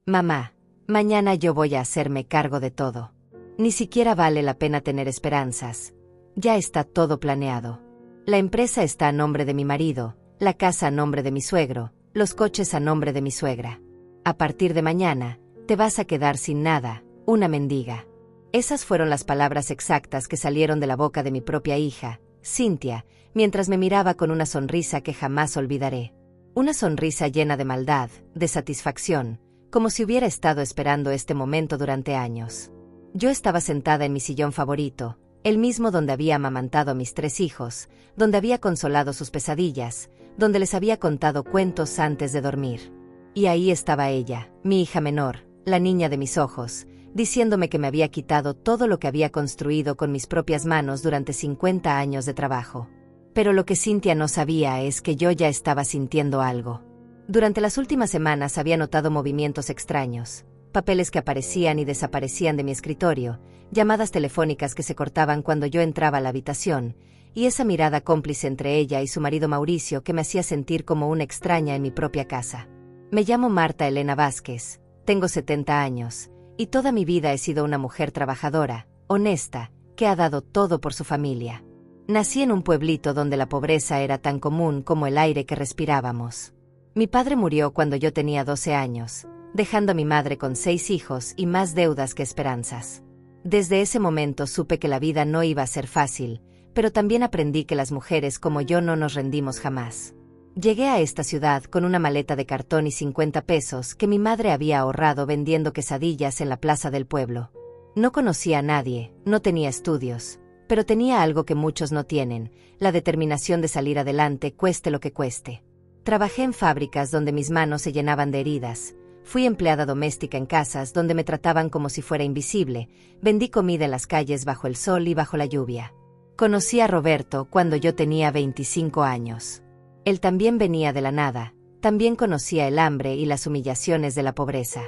Mamá, mañana yo voy a hacerme cargo de todo. Ni siquiera vale la pena tener esperanzas. Ya está todo planeado. La empresa está a nombre de mi marido, la casa a nombre de mi suegro, los coches a nombre de mi suegra. A partir de mañana, te vas a quedar sin nada, una mendiga. Esas fueron las palabras exactas que salieron de la boca de mi propia hija, Cynthia, mientras me miraba con una sonrisa que jamás olvidaré. Una sonrisa llena de maldad, de satisfacción, como si hubiera estado esperando este momento durante años. Yo estaba sentada en mi sillón favorito, el mismo donde había amamantado a mis 3 hijos, donde había consolado sus pesadillas, donde les había contado cuentos antes de dormir. Y ahí estaba ella, mi hija menor, la niña de mis ojos, diciéndome que me había quitado todo lo que había construido con mis propias manos durante 50 años de trabajo. Pero lo que Cynthia no sabía es que yo ya estaba sintiendo algo. Durante las últimas semanas había notado movimientos extraños, papeles que aparecían y desaparecían de mi escritorio, llamadas telefónicas que se cortaban cuando yo entraba a la habitación, y esa mirada cómplice entre ella y su marido Mauricio que me hacía sentir como una extraña en mi propia casa. Me llamo Marta Elena Vázquez, tengo 70 años, y toda mi vida he sido una mujer trabajadora, honesta, que ha dado todo por su familia. Nací en un pueblito donde la pobreza era tan común como el aire que respirábamos. Mi padre murió cuando yo tenía 12 años, dejando a mi madre con 6 hijos y más deudas que esperanzas. Desde ese momento supe que la vida no iba a ser fácil, pero también aprendí que las mujeres como yo no nos rendimos jamás. Llegué a esta ciudad con una maleta de cartón y 50 pesos que mi madre había ahorrado vendiendo quesadillas en la plaza del pueblo. No conocía a nadie, no tenía estudios, pero tenía algo que muchos no tienen, la determinación de salir adelante cueste lo que cueste. Trabajé en fábricas donde mis manos se llenaban de heridas, fui empleada doméstica en casas donde me trataban como si fuera invisible, vendí comida en las calles bajo el sol y bajo la lluvia. Conocí a Roberto cuando yo tenía 25 años. Él también venía de la nada, también conocía el hambre y las humillaciones de la pobreza.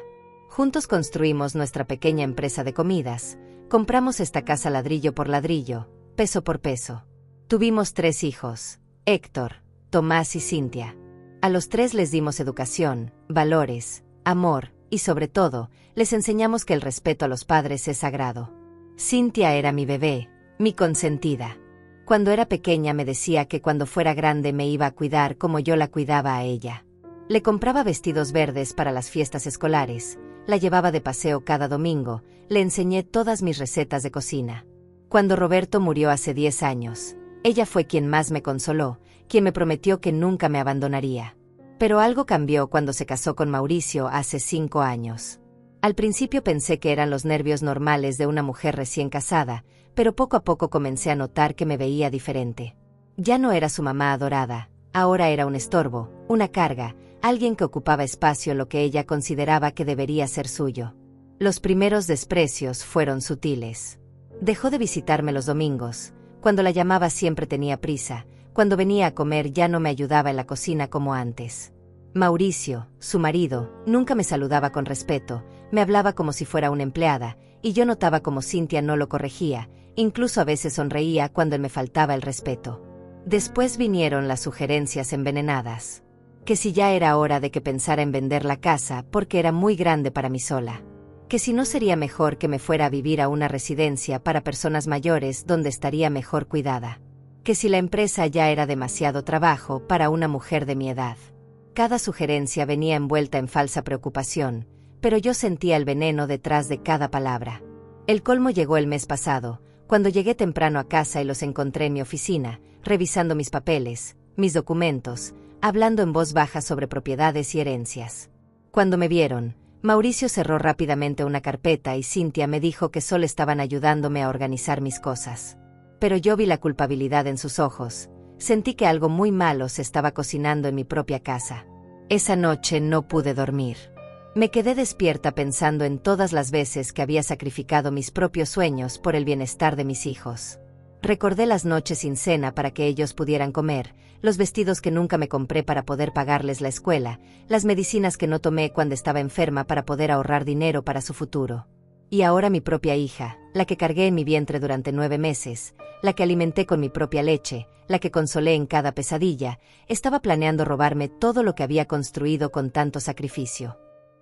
Juntos construimos nuestra pequeña empresa de comidas, compramos esta casa ladrillo por ladrillo, peso por peso. Tuvimos 3 hijos, Héctor, Tomás y Cynthia. A los 3 les dimos educación, valores, amor, y sobre todo, les enseñamos que el respeto a los padres es sagrado. Cynthia era mi bebé, mi consentida. Cuando era pequeña me decía que cuando fuera grande me iba a cuidar como yo la cuidaba a ella. Le compraba vestidos verdes para las fiestas escolares, la llevaba de paseo cada domingo, le enseñé todas mis recetas de cocina. Cuando Roberto murió hace 10 años, ella fue quien más me consoló, quien me prometió que nunca me abandonaría. Pero algo cambió cuando se casó con Mauricio hace 5 años. Al principio pensé que eran los nervios normales de una mujer recién casada, pero poco a poco comencé a notar que me veía diferente. Ya no era su mamá adorada, ahora era un estorbo, una carga, alguien que ocupaba espacio en lo que ella consideraba que debería ser suyo. Los primeros desprecios fueron sutiles. Dejó de visitarme los domingos, cuando la llamaba siempre tenía prisa, cuando venía a comer ya no me ayudaba en la cocina como antes. Mauricio, su marido, nunca me saludaba con respeto, me hablaba como si fuera una empleada, y yo notaba como Cynthia no lo corregía, incluso a veces sonreía cuando él me faltaba el respeto. Después vinieron las sugerencias envenenadas. Que si ya era hora de que pensara en vender la casa porque era muy grande para mí sola. Que si no sería mejor que me fuera a vivir a una residencia para personas mayores donde estaría mejor cuidada. Que si la empresa ya era demasiado trabajo para una mujer de mi edad. Cada sugerencia venía envuelta en falsa preocupación, pero yo sentía el veneno detrás de cada palabra. El colmo llegó el mes pasado, cuando llegué temprano a casa y los encontré en mi oficina, revisando mis papeles, mis documentos, hablando en voz baja sobre propiedades y herencias. Cuando me vieron, Mauricio cerró rápidamente una carpeta y Cynthia me dijo que solo estaban ayudándome a organizar mis cosas. Pero yo vi la culpabilidad en sus ojos, sentí que algo muy malo se estaba cocinando en mi propia casa. Esa noche no pude dormir. Me quedé despierta pensando en todas las veces que había sacrificado mis propios sueños por el bienestar de mis hijos. Recordé las noches sin cena para que ellos pudieran comer, los vestidos que nunca me compré para poder pagarles la escuela, las medicinas que no tomé cuando estaba enferma para poder ahorrar dinero para su futuro. Y ahora mi propia hija, la que cargué en mi vientre durante 9 meses, la que alimenté con mi propia leche, la que consolé en cada pesadilla, estaba planeando robarme todo lo que había construido con tanto sacrificio.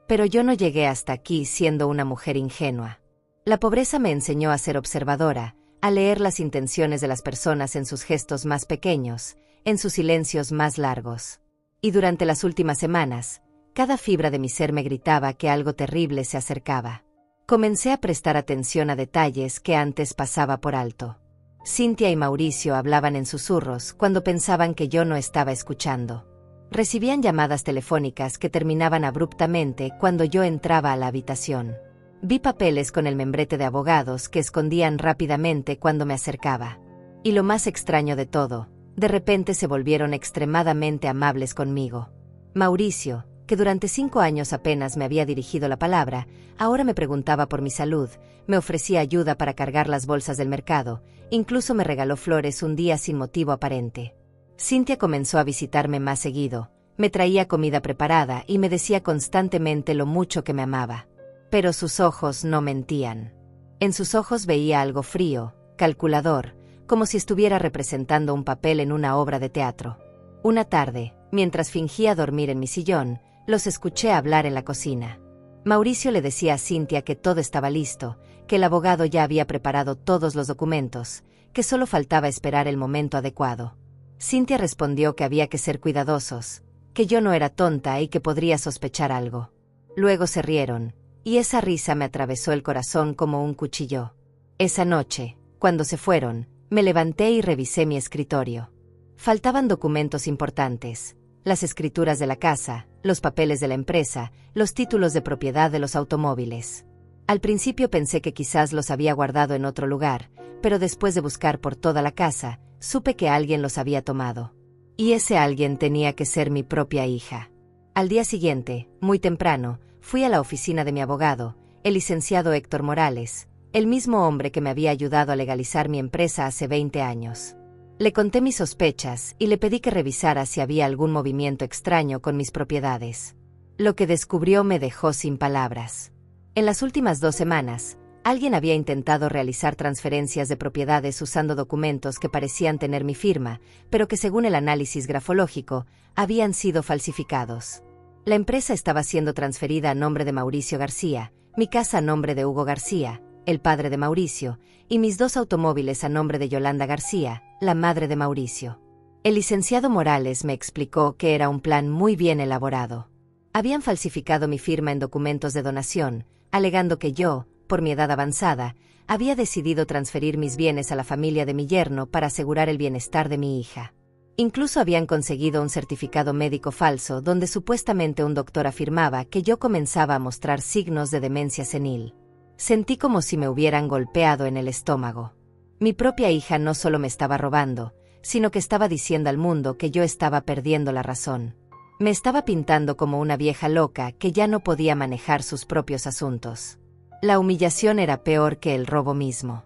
Pero yo no llegué hasta aquí siendo una mujer ingenua. La pobreza me enseñó a ser observadora, a leer las intenciones de las personas en sus gestos más pequeños, en sus silencios más largos. Y durante las últimas semanas, cada fibra de mi ser me gritaba que algo terrible se acercaba. Comencé a prestar atención a detalles que antes pasaba por alto. Cynthia y Mauricio hablaban en susurros cuando pensaban que yo no estaba escuchando. Recibían llamadas telefónicas que terminaban abruptamente cuando yo entraba a la habitación. Vi papeles con el membrete de abogados que escondían rápidamente cuando me acercaba. Y lo más extraño de todo, de repente se volvieron extremadamente amables conmigo. Mauricio, que durante 5 años apenas me había dirigido la palabra, ahora me preguntaba por mi salud, me ofrecía ayuda para cargar las bolsas del mercado, incluso me regaló flores un día sin motivo aparente. Cynthia comenzó a visitarme más seguido, me traía comida preparada y me decía constantemente lo mucho que me amaba. Pero sus ojos no mentían. En sus ojos veía algo frío, calculador, como si estuviera representando un papel en una obra de teatro. Una tarde, mientras fingía dormir en mi sillón, los escuché hablar en la cocina. Mauricio le decía a Cynthia que todo estaba listo, que el abogado ya había preparado todos los documentos, que solo faltaba esperar el momento adecuado. Cynthia respondió que había que ser cuidadosos, que yo no era tonta y que podría sospechar algo. Luego se rieron, y esa risa me atravesó el corazón como un cuchillo. Esa noche, cuando se fueron, me levanté y revisé mi escritorio. Faltaban documentos importantes, las escrituras de la casa, los papeles de la empresa, los títulos de propiedad de los automóviles. Al principio pensé que quizás los había guardado en otro lugar, pero después de buscar por toda la casa, supe que alguien los había tomado. Y ese alguien tenía que ser mi propia hija. Al día siguiente, muy temprano, fui a la oficina de mi abogado, el licenciado Héctor Morales, el mismo hombre que me había ayudado a legalizar mi empresa hace 20 años. Le conté mis sospechas y le pedí que revisara si había algún movimiento extraño con mis propiedades. Lo que descubrió me dejó sin palabras. En las últimas 2 semanas, alguien había intentado realizar transferencias de propiedades usando documentos que parecían tener mi firma, pero que según el análisis grafológico, habían sido falsificados. La empresa estaba siendo transferida a nombre de Mauricio García, mi casa a nombre de Hugo García, el padre de Mauricio, y mis 2 automóviles a nombre de Yolanda García, la madre de Mauricio. El licenciado Morales me explicó que era un plan muy bien elaborado. Habían falsificado mi firma en documentos de donación, alegando que yo, por mi edad avanzada, había decidido transferir mis bienes a la familia de mi yerno para asegurar el bienestar de mi hija. Incluso habían conseguido un certificado médico falso donde supuestamente un doctor afirmaba que yo comenzaba a mostrar signos de demencia senil. Sentí como si me hubieran golpeado en el estómago. Mi propia hija no solo me estaba robando, sino que estaba diciendo al mundo que yo estaba perdiendo la razón. Me estaba pintando como una vieja loca que ya no podía manejar sus propios asuntos. La humillación era peor que el robo mismo.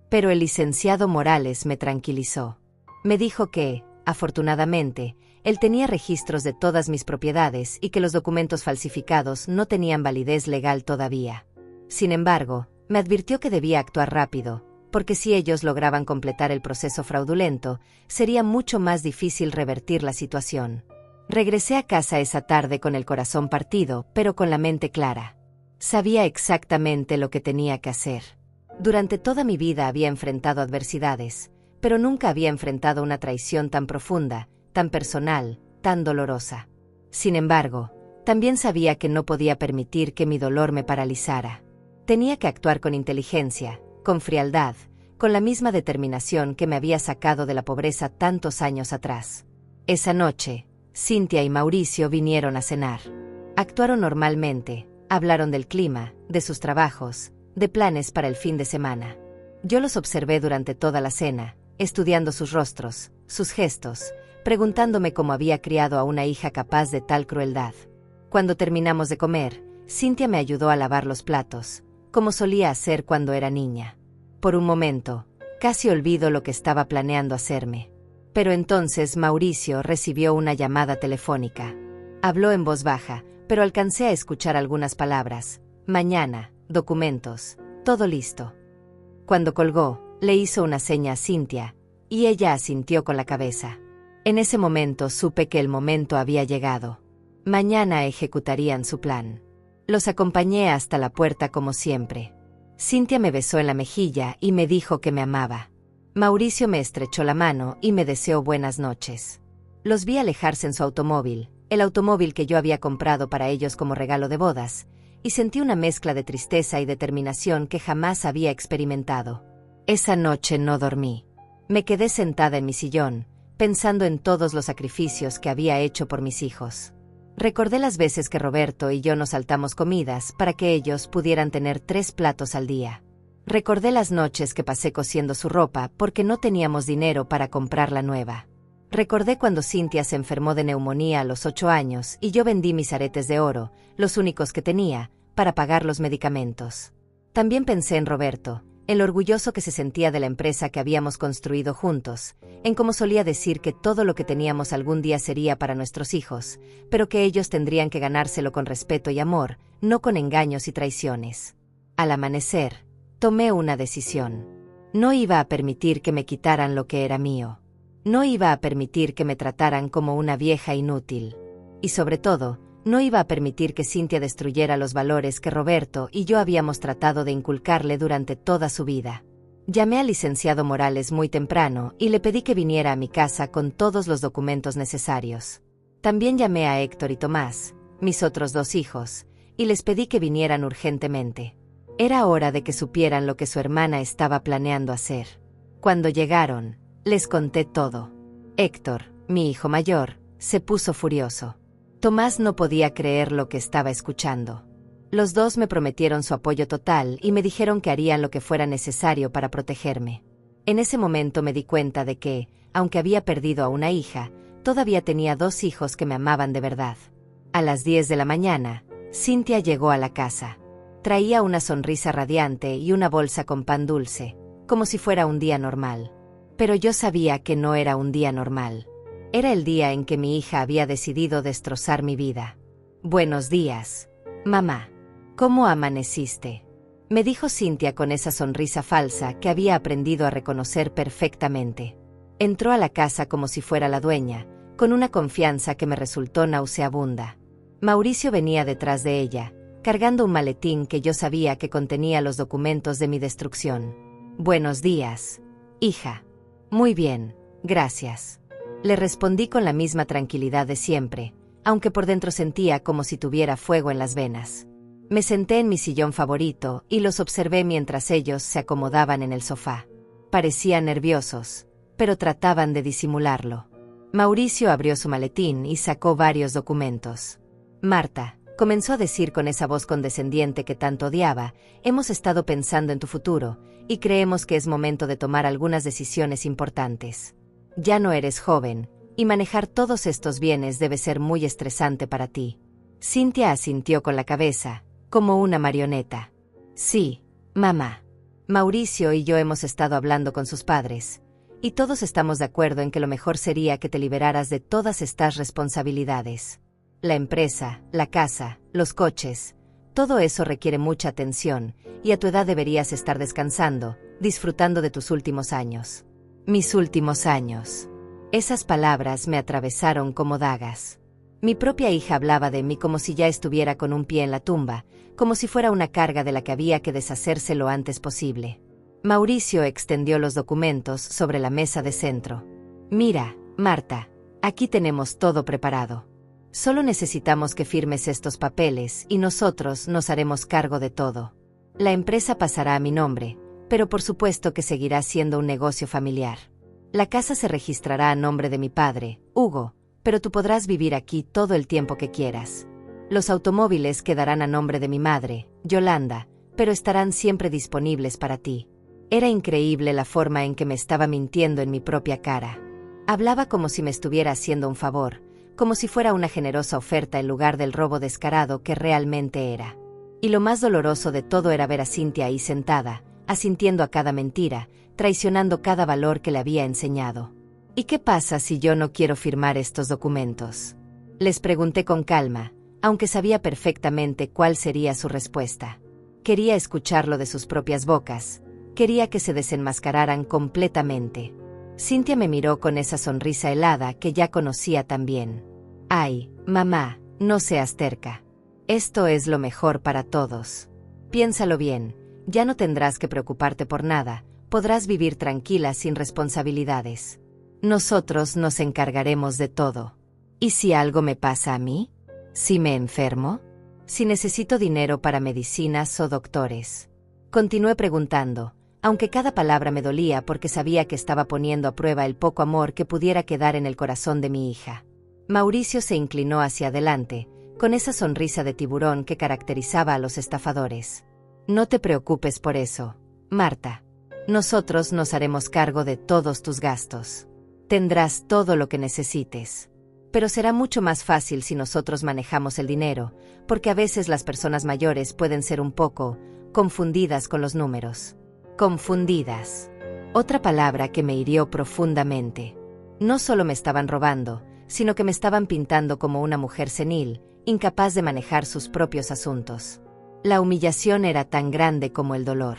Pero el licenciado Morales me tranquilizó. Me dijo que, afortunadamente, él tenía registros de todas mis propiedades y que los documentos falsificados no tenían validez legal todavía. Sin embargo, me advirtió que debía actuar rápido, porque si ellos lograban completar el proceso fraudulento, sería mucho más difícil revertir la situación. Regresé a casa esa tarde con el corazón partido, pero con la mente clara. Sabía exactamente lo que tenía que hacer. Durante toda mi vida había enfrentado adversidades, pero nunca había enfrentado una traición tan profunda, tan personal, tan dolorosa. Sin embargo, también sabía que no podía permitir que mi dolor me paralizara. Tenía que actuar con inteligencia, con frialdad, con la misma determinación que me había sacado de la pobreza tantos años atrás. Esa noche, Cynthia y Mauricio vinieron a cenar. Actuaron normalmente, hablaron del clima, de sus trabajos, de planes para el fin de semana. Yo los observé durante toda la cena, estudiando sus rostros, sus gestos, preguntándome cómo había criado a una hija capaz de tal crueldad. Cuando terminamos de comer, Cynthia me ayudó a lavar los platos, como solía hacer cuando era niña. Por un momento, casi olvido lo que estaba planeando hacerme. Pero entonces Mauricio recibió una llamada telefónica. Habló en voz baja, pero alcancé a escuchar algunas palabras. Mañana, documentos, todo listo. Cuando colgó, le hizo una seña a Cynthia, y ella asintió con la cabeza. En ese momento supe que el momento había llegado. Mañana ejecutarían su plan. Los acompañé hasta la puerta como siempre. Cintia me besó en la mejilla y me dijo que me amaba. Mauricio me estrechó la mano y me deseó buenas noches. Los vi alejarse en su automóvil, el automóvil que yo había comprado para ellos como regalo de bodas, y sentí una mezcla de tristeza y determinación que jamás había experimentado. Esa noche no dormí. Me quedé sentada en mi sillón, pensando en todos los sacrificios que había hecho por mis hijos. Recordé las veces que Roberto y yo nos saltamos comidas para que ellos pudieran tener 3 platos al día. Recordé las noches que pasé cosiendo su ropa porque no teníamos dinero para comprarla nueva. Recordé cuando Cintia se enfermó de neumonía a los 8 años y yo vendí mis aretes de oro, los únicos que tenía, para pagar los medicamentos. También pensé en Roberto, en lo orgulloso que se sentía de la empresa que habíamos construido juntos, en cómo solía decir que todo lo que teníamos algún día sería para nuestros hijos, pero que ellos tendrían que ganárselo con respeto y amor, no con engaños y traiciones. Al amanecer, tomé una decisión. No iba a permitir que me quitaran lo que era mío. No iba a permitir que me trataran como una vieja inútil. Y sobre todo, no iba a permitir que Cintia destruyera los valores que Roberto y yo habíamos tratado de inculcarle durante toda su vida. Llamé al licenciado Morales muy temprano y le pedí que viniera a mi casa con todos los documentos necesarios. También llamé a Héctor y Tomás, mis otros 2 hijos, y les pedí que vinieran urgentemente. Era hora de que supieran lo que su hermana estaba planeando hacer. Cuando llegaron, les conté todo. Héctor, mi hijo mayor, se puso furioso. Tomás no podía creer lo que estaba escuchando. Los 2 me prometieron su apoyo total y me dijeron que harían lo que fuera necesario para protegerme. En ese momento me di cuenta de que, aunque había perdido a una hija, todavía tenía 2 hijos que me amaban de verdad. A las 10 de la mañana, Cintia llegó a la casa. Traía una sonrisa radiante y una bolsa con pan dulce, como si fuera un día normal. Pero yo sabía que no era un día normal. Era el día en que mi hija había decidido destrozar mi vida. «Buenos días, mamá. ¿Cómo amaneciste?», me dijo Cintia con esa sonrisa falsa que había aprendido a reconocer perfectamente. Entró a la casa como si fuera la dueña, con una confianza que me resultó nauseabunda. Mauricio venía detrás de ella, cargando un maletín que yo sabía que contenía los documentos de mi destrucción. «Buenos días, hija». «Muy bien, gracias», le respondí con la misma tranquilidad de siempre, aunque por dentro sentía como si tuviera fuego en las venas. Me senté en mi sillón favorito y los observé mientras ellos se acomodaban en el sofá. Parecían nerviosos, pero trataban de disimularlo. Mauricio abrió su maletín y sacó varios documentos. «Marta», comenzó a decir con esa voz condescendiente que tanto odiaba, «hemos estado pensando en tu futuro, y creemos que es momento de tomar algunas decisiones importantes. Ya no eres joven, y manejar todos estos bienes debe ser muy estresante para ti». Cintia asintió con la cabeza, como una marioneta. «Sí, mamá. Mauricio y yo hemos estado hablando con sus padres, y todos estamos de acuerdo en que lo mejor sería que te liberaras de todas estas responsabilidades. La empresa, la casa, los coches, todo eso requiere mucha atención, y a tu edad deberías estar descansando, disfrutando de tus últimos años». Mis últimos años. Esas palabras me atravesaron como dagas. Mi propia hija hablaba de mí como si ya estuviera con un pie en la tumba, como si fuera una carga de la que había que deshacerse lo antes posible. Mauricio extendió los documentos sobre la mesa de centro. «Mira, Marta, aquí tenemos todo preparado. Solo necesitamos que firmes estos papeles y nosotros nos haremos cargo de todo. La empresa pasará a mi nombre, pero por supuesto que seguirá siendo un negocio familiar. La casa se registrará a nombre de mi padre, Hugo, pero tú podrás vivir aquí todo el tiempo que quieras. Los automóviles quedarán a nombre de mi madre, Yolanda, pero estarán siempre disponibles para ti». Era increíble la forma en que me estaba mintiendo en mi propia cara. Hablaba como si me estuviera haciendo un favor, como si fuera una generosa oferta en lugar del robo descarado que realmente era. Y lo más doloroso de todo era ver a Cintia ahí sentada, asintiendo a cada mentira, traicionando cada valor que le había enseñado. «¿Y qué pasa si yo no quiero firmar estos documentos?», les pregunté con calma, aunque sabía perfectamente cuál sería su respuesta. Quería escucharlo de sus propias bocas, quería que se desenmascararan completamente. Cintia me miró con esa sonrisa helada que ya conocía tan bien. «Ay, mamá, no seas terca. Esto es lo mejor para todos. Piénsalo bien, ya no tendrás que preocuparte por nada, podrás vivir tranquila sin responsabilidades. Nosotros nos encargaremos de todo. ¿Y si algo me pasa a mí? ¿Si me enfermo? ¿Si necesito dinero para medicinas o doctores? Continué preguntando, aunque cada palabra me dolía porque sabía que estaba poniendo a prueba el poco amor que pudiera quedar en el corazón de mi hija. Mauricio se inclinó hacia adelante, con esa sonrisa de tiburón que caracterizaba a los estafadores. No te preocupes por eso, Marta. Nosotros nos haremos cargo de todos tus gastos. Tendrás todo lo que necesites. Pero será mucho más fácil si nosotros manejamos el dinero, porque a veces las personas mayores pueden ser un poco confundidas con los números. Confundidas. Otra palabra que me hirió profundamente. No solo me estaban robando, sino que me estaban pintando como una mujer senil, incapaz de manejar sus propios asuntos. La humillación era tan grande como el dolor.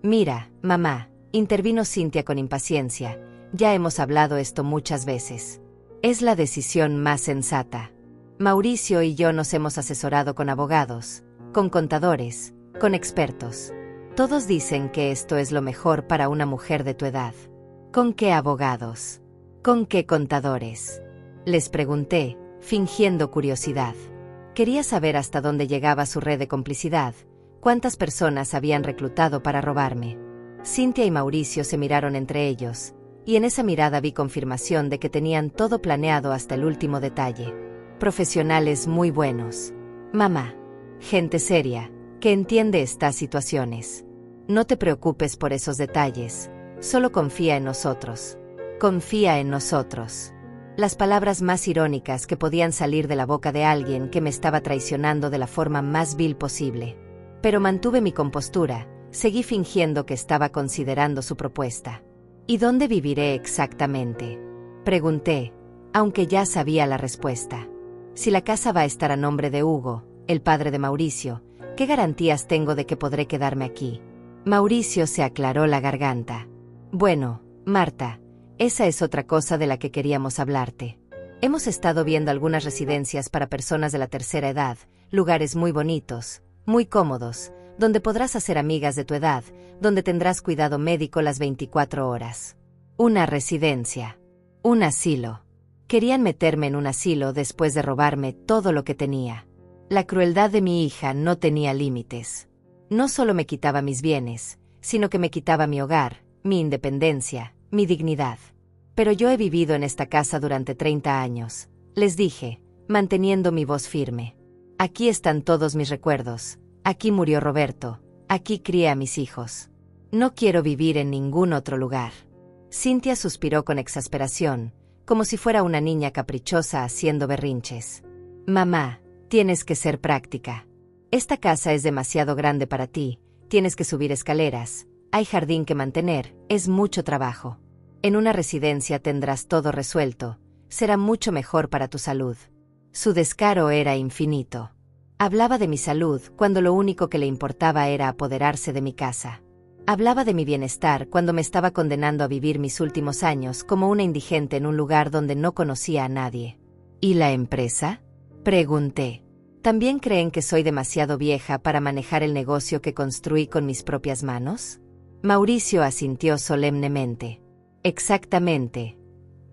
Mira, mamá, intervino Cintia con impaciencia, ya hemos hablado esto muchas veces. Es la decisión más sensata. Mauricio y yo nos hemos asesorado con abogados, con contadores, con expertos. Todos dicen que esto es lo mejor para una mujer de tu edad. ¿Con qué abogados? ¿Con qué contadores? Les pregunté, fingiendo curiosidad. Quería saber hasta dónde llegaba su red de complicidad, cuántas personas habían reclutado para robarme. Cintia y Mauricio se miraron entre ellos, y en esa mirada vi confirmación de que tenían todo planeado hasta el último detalle. Profesionales muy buenos. Mamá. Gente seria, que entiende estas situaciones. No te preocupes por esos detalles, solo confía en nosotros. Confía en nosotros. Las palabras más irónicas que podían salir de la boca de alguien que me estaba traicionando de la forma más vil posible. Pero mantuve mi compostura, seguí fingiendo que estaba considerando su propuesta. ¿Y dónde viviré exactamente? Pregunté, aunque ya sabía la respuesta. Si la casa va a estar a nombre de Hugo, el padre de Mauricio, ¿qué garantías tengo de que podré quedarme aquí? Mauricio se aclaró la garganta. Bueno, Marta, esa es otra cosa de la que queríamos hablarte. Hemos estado viendo algunas residencias para personas de la tercera edad, lugares muy bonitos, muy cómodos, donde podrás hacer amigas de tu edad, donde tendrás cuidado médico las 24 horas. Una residencia. Un asilo. Querían meterme en un asilo después de robarme todo lo que tenía. La crueldad de mi hija no tenía límites. No solo me quitaba mis bienes, sino que me quitaba mi hogar, mi independencia, mi dignidad. Pero yo he vivido en esta casa durante 30 años, les dije, manteniendo mi voz firme. Aquí están todos mis recuerdos, aquí murió Roberto, aquí crié a mis hijos. No quiero vivir en ningún otro lugar. Cintia suspiró con exasperación, como si fuera una niña caprichosa haciendo berrinches. Mamá, tienes que ser práctica. Esta casa es demasiado grande para ti, tienes que subir escaleras, hay jardín que mantener, es mucho trabajo. En una residencia tendrás todo resuelto, será mucho mejor para tu salud. Su descaro era infinito. Hablaba de mi salud cuando lo único que le importaba era apoderarse de mi casa. Hablaba de mi bienestar cuando me estaba condenando a vivir mis últimos años como una indigente en un lugar donde no conocía a nadie. ¿Y la empresa? Pregunté. ¿También creen que soy demasiado vieja para manejar el negocio que construí con mis propias manos? Mauricio asintió solemnemente. Exactamente.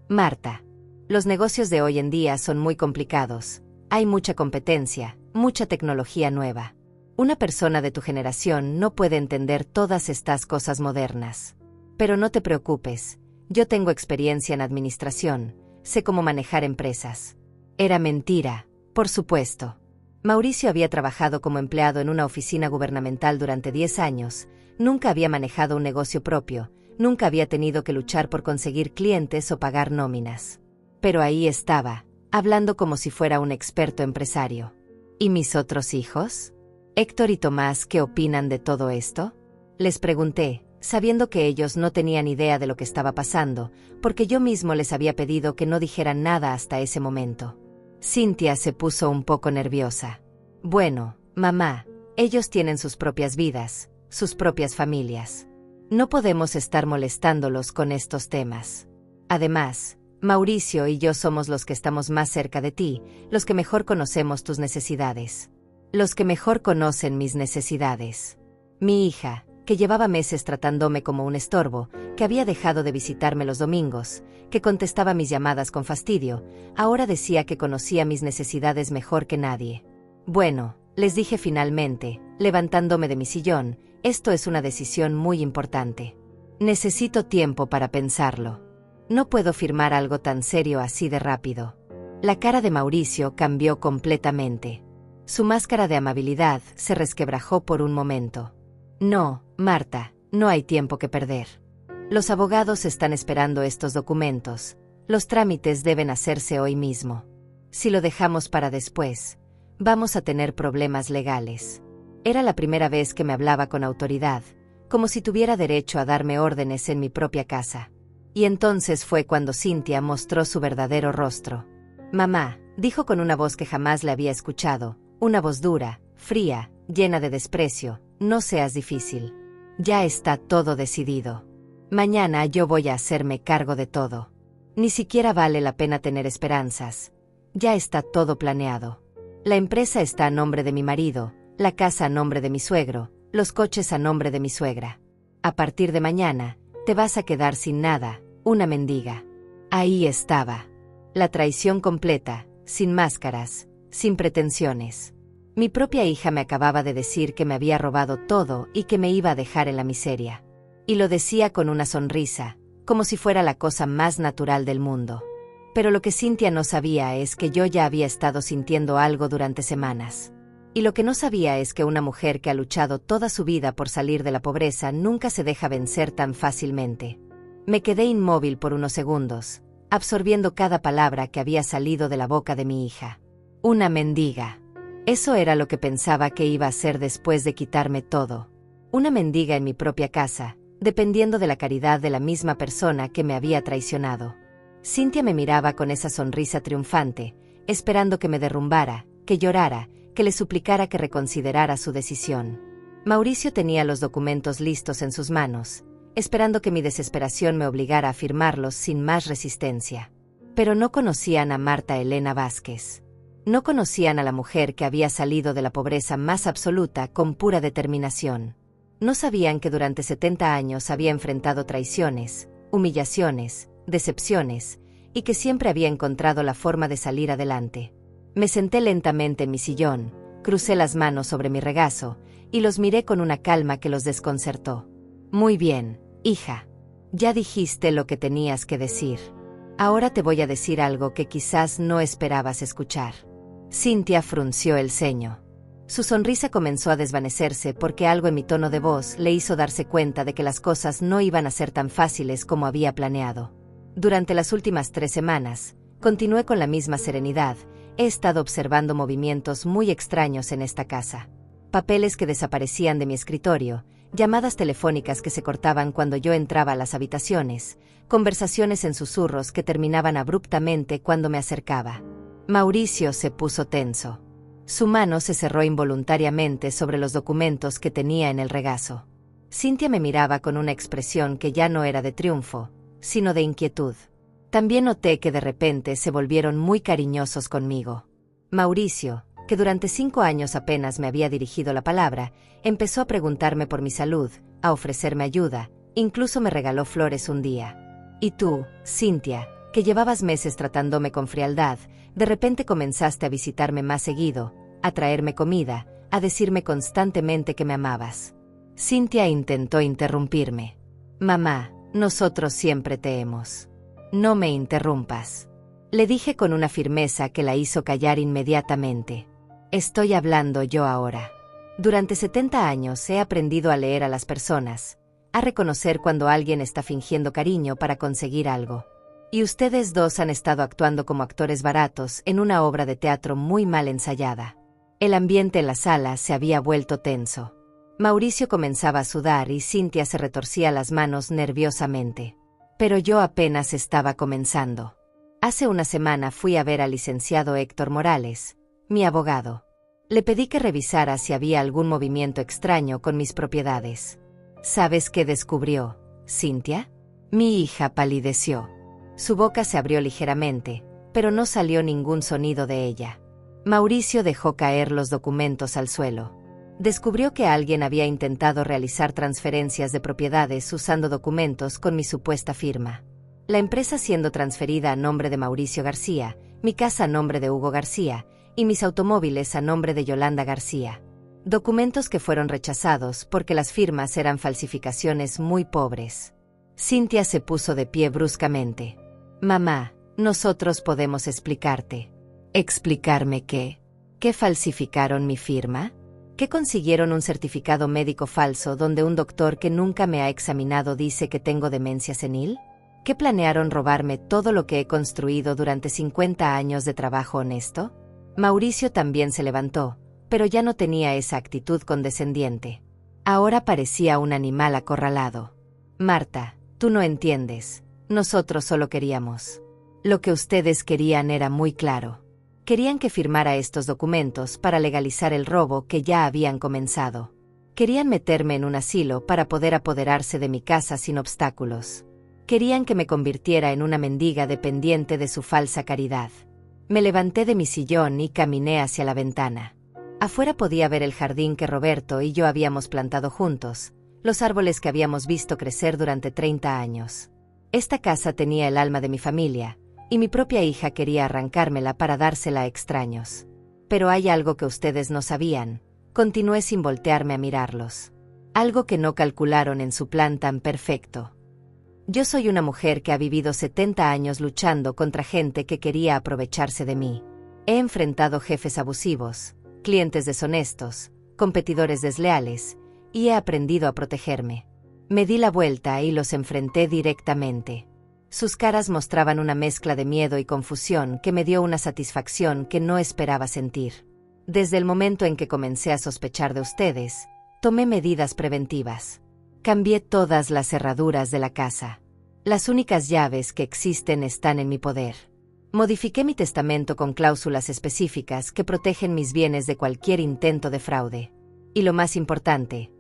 Marta. Los negocios de hoy en día son muy complicados. Hay mucha competencia, mucha tecnología nueva. Una persona de tu generación no puede entender todas estas cosas modernas. Pero no te preocupes, yo tengo experiencia en administración, sé cómo manejar empresas. Era mentira, por supuesto. Mauricio había trabajado como empleado en una oficina gubernamental durante 10 años, nunca había manejado un negocio propio, nunca había tenido que luchar por conseguir clientes o pagar nóminas. Pero ahí estaba, hablando como si fuera un experto empresario. ¿Y mis otros hijos? Héctor y Tomás, ¿qué opinan de todo esto? Les pregunté, sabiendo que ellos no tenían idea de lo que estaba pasando, porque yo mismo les había pedido que no dijeran nada hasta ese momento. Cintia se puso un poco nerviosa. Bueno, mamá, ellos tienen sus propias vidas, sus propias familias. No podemos estar molestándolos con estos temas. Además, Mauricio y yo somos los que estamos más cerca de ti, los que mejor conocemos tus necesidades. Los que mejor conocen mis necesidades. Mi hija, que llevaba meses tratándome como un estorbo, que había dejado de visitarme los domingos, que contestaba mis llamadas con fastidio, ahora decía que conocía mis necesidades mejor que nadie. Bueno, les dije finalmente, levantándome de mi sillón, esto es una decisión muy importante. Necesito tiempo para pensarlo. No puedo firmar algo tan serio así de rápido. La cara de Mauricio cambió completamente. Su máscara de amabilidad se resquebrajó por un momento. No, Marta, no hay tiempo que perder. Los abogados están esperando estos documentos. Los trámites deben hacerse hoy mismo. Si lo dejamos para después, vamos a tener problemas legales. Era la primera vez que me hablaba con autoridad, como si tuviera derecho a darme órdenes en mi propia casa. Y entonces fue cuando Cynthia mostró su verdadero rostro. Mamá, dijo con una voz que jamás le había escuchado, una voz dura, fría, llena de desprecio, no seas difícil. Ya está todo decidido. Mañana yo voy a hacerme cargo de todo. Ni siquiera vale la pena tener esperanzas. Ya está todo planeado. La empresa está a nombre de mi marido, la casa a nombre de mi suegro, los coches a nombre de mi suegra. A partir de mañana, te vas a quedar sin nada, una mendiga. Ahí estaba. La traición completa, sin máscaras, sin pretensiones. Mi propia hija me acababa de decir que me había robado todo y que me iba a dejar en la miseria. Y lo decía con una sonrisa, como si fuera la cosa más natural del mundo. Pero lo que Cynthia no sabía es que yo ya había estado sintiendo algo durante semanas. Y lo que no sabía es que una mujer que ha luchado toda su vida por salir de la pobreza nunca se deja vencer tan fácilmente. Me quedé inmóvil por unos segundos, absorbiendo cada palabra que había salido de la boca de mi hija. Una mendiga. Eso era lo que pensaba que iba a hacer después de quitarme todo. Una mendiga en mi propia casa, dependiendo de la caridad de la misma persona que me había traicionado. Cynthia me miraba con esa sonrisa triunfante, esperando que me derrumbara, que llorara, que le suplicara que reconsiderara su decisión. Mauricio tenía los documentos listos en sus manos, esperando que mi desesperación me obligara a firmarlos sin más resistencia. Pero no conocían a Marta Elena Vázquez. No conocían a la mujer que había salido de la pobreza más absoluta con pura determinación. No sabían que durante 70 años había enfrentado traiciones, humillaciones, decepciones, y que siempre había encontrado la forma de salir adelante. Me senté lentamente en mi sillón, crucé las manos sobre mi regazo, y los miré con una calma que los desconcertó. Muy bien, hija. Ya dijiste lo que tenías que decir. Ahora te voy a decir algo que quizás no esperabas escuchar. Cynthia frunció el ceño. Su sonrisa comenzó a desvanecerse porque algo en mi tono de voz le hizo darse cuenta de que las cosas no iban a ser tan fáciles como había planeado. Durante las últimas 3 semanas, continué con la misma serenidad. He estado observando movimientos muy extraños en esta casa. Papeles que desaparecían de mi escritorio, llamadas telefónicas que se cortaban cuando yo entraba a las habitaciones, conversaciones en susurros que terminaban abruptamente cuando me acercaba. Mauricio se puso tenso. Su mano se cerró involuntariamente sobre los documentos que tenía en el regazo. Cynthia me miraba con una expresión que ya no era de triunfo, sino de inquietud. También noté que de repente se volvieron muy cariñosos conmigo. Mauricio, que durante 5 años apenas me había dirigido la palabra, empezó a preguntarme por mi salud, a ofrecerme ayuda, incluso me regaló flores un día. Y tú, Cynthia, que llevabas meses tratándome con frialdad, de repente comenzaste a visitarme más seguido, a traerme comida, a decirme constantemente que me amabas. Cynthia intentó interrumpirme. Mamá, nosotros siempre te hemos. No me interrumpas. Le dije con una firmeza que la hizo callar inmediatamente. Estoy hablando yo ahora. Durante 70 años he aprendido a leer a las personas, a reconocer cuando alguien está fingiendo cariño para conseguir algo. Y ustedes dos han estado actuando como actores baratos en una obra de teatro muy mal ensayada. El ambiente en la sala se había vuelto tenso. Mauricio comenzaba a sudar y Cynthia se retorcía las manos nerviosamente. Pero yo apenas estaba comenzando. Hace una semana fui a ver al licenciado Héctor Morales, mi abogado. Le pedí que revisara si había algún movimiento extraño con mis propiedades. ¿Sabes qué descubrió, Cynthia? Mi hija palideció. Su boca se abrió ligeramente, pero no salió ningún sonido de ella. Mauricio dejó caer los documentos al suelo. Descubrió que alguien había intentado realizar transferencias de propiedades usando documentos con mi supuesta firma. La empresa siendo transferida a nombre de Mauricio García, mi casa a nombre de Hugo García, y mis automóviles a nombre de Yolanda García. Documentos que fueron rechazados porque las firmas eran falsificaciones muy pobres. Cintia se puso de pie bruscamente. Mamá, nosotros podemos explicarte. ¿Explicarme qué? ¿Qué falsificaron mi firma? ¿Qué consiguieron un certificado médico falso donde un doctor que nunca me ha examinado dice que tengo demencia senil? ¿Qué planearon robarme todo lo que he construido durante 50 años de trabajo honesto? Mauricio también se levantó, pero ya no tenía esa actitud condescendiente. Ahora parecía un animal acorralado. Marta, tú no entiendes. Nosotros solo queríamos. Lo que ustedes querían era muy claro. Querían que firmara estos documentos para legalizar el robo que ya habían comenzado. Querían meterme en un asilo para poder apoderarse de mi casa sin obstáculos. Querían que me convirtiera en una mendiga dependiente de su falsa caridad. Me levanté de mi sillón y caminé hacia la ventana. Afuera podía ver el jardín que Roberto y yo habíamos plantado juntos, los árboles que habíamos visto crecer durante 30 años. Esta casa tenía el alma de mi familia, y mi propia hija quería arrancármela para dársela a extraños. Pero hay algo que ustedes no sabían, continué sin voltearme a mirarlos. Algo que no calcularon en su plan tan perfecto. Yo soy una mujer que ha vivido 70 años luchando contra gente que quería aprovecharse de mí. He enfrentado jefes abusivos, clientes deshonestos, competidores desleales, y he aprendido a protegerme. Me di la vuelta y los enfrenté directamente. Sus caras mostraban una mezcla de miedo y confusión que me dio una satisfacción que no esperaba sentir. Desde el momento en que comencé a sospechar de ustedes, tomé medidas preventivas. Cambié todas las cerraduras de la casa. Las únicas llaves que existen están en mi poder. Modifiqué mi testamento con cláusulas específicas que protegen mis bienes de cualquier intento de fraude. Y lo más importante,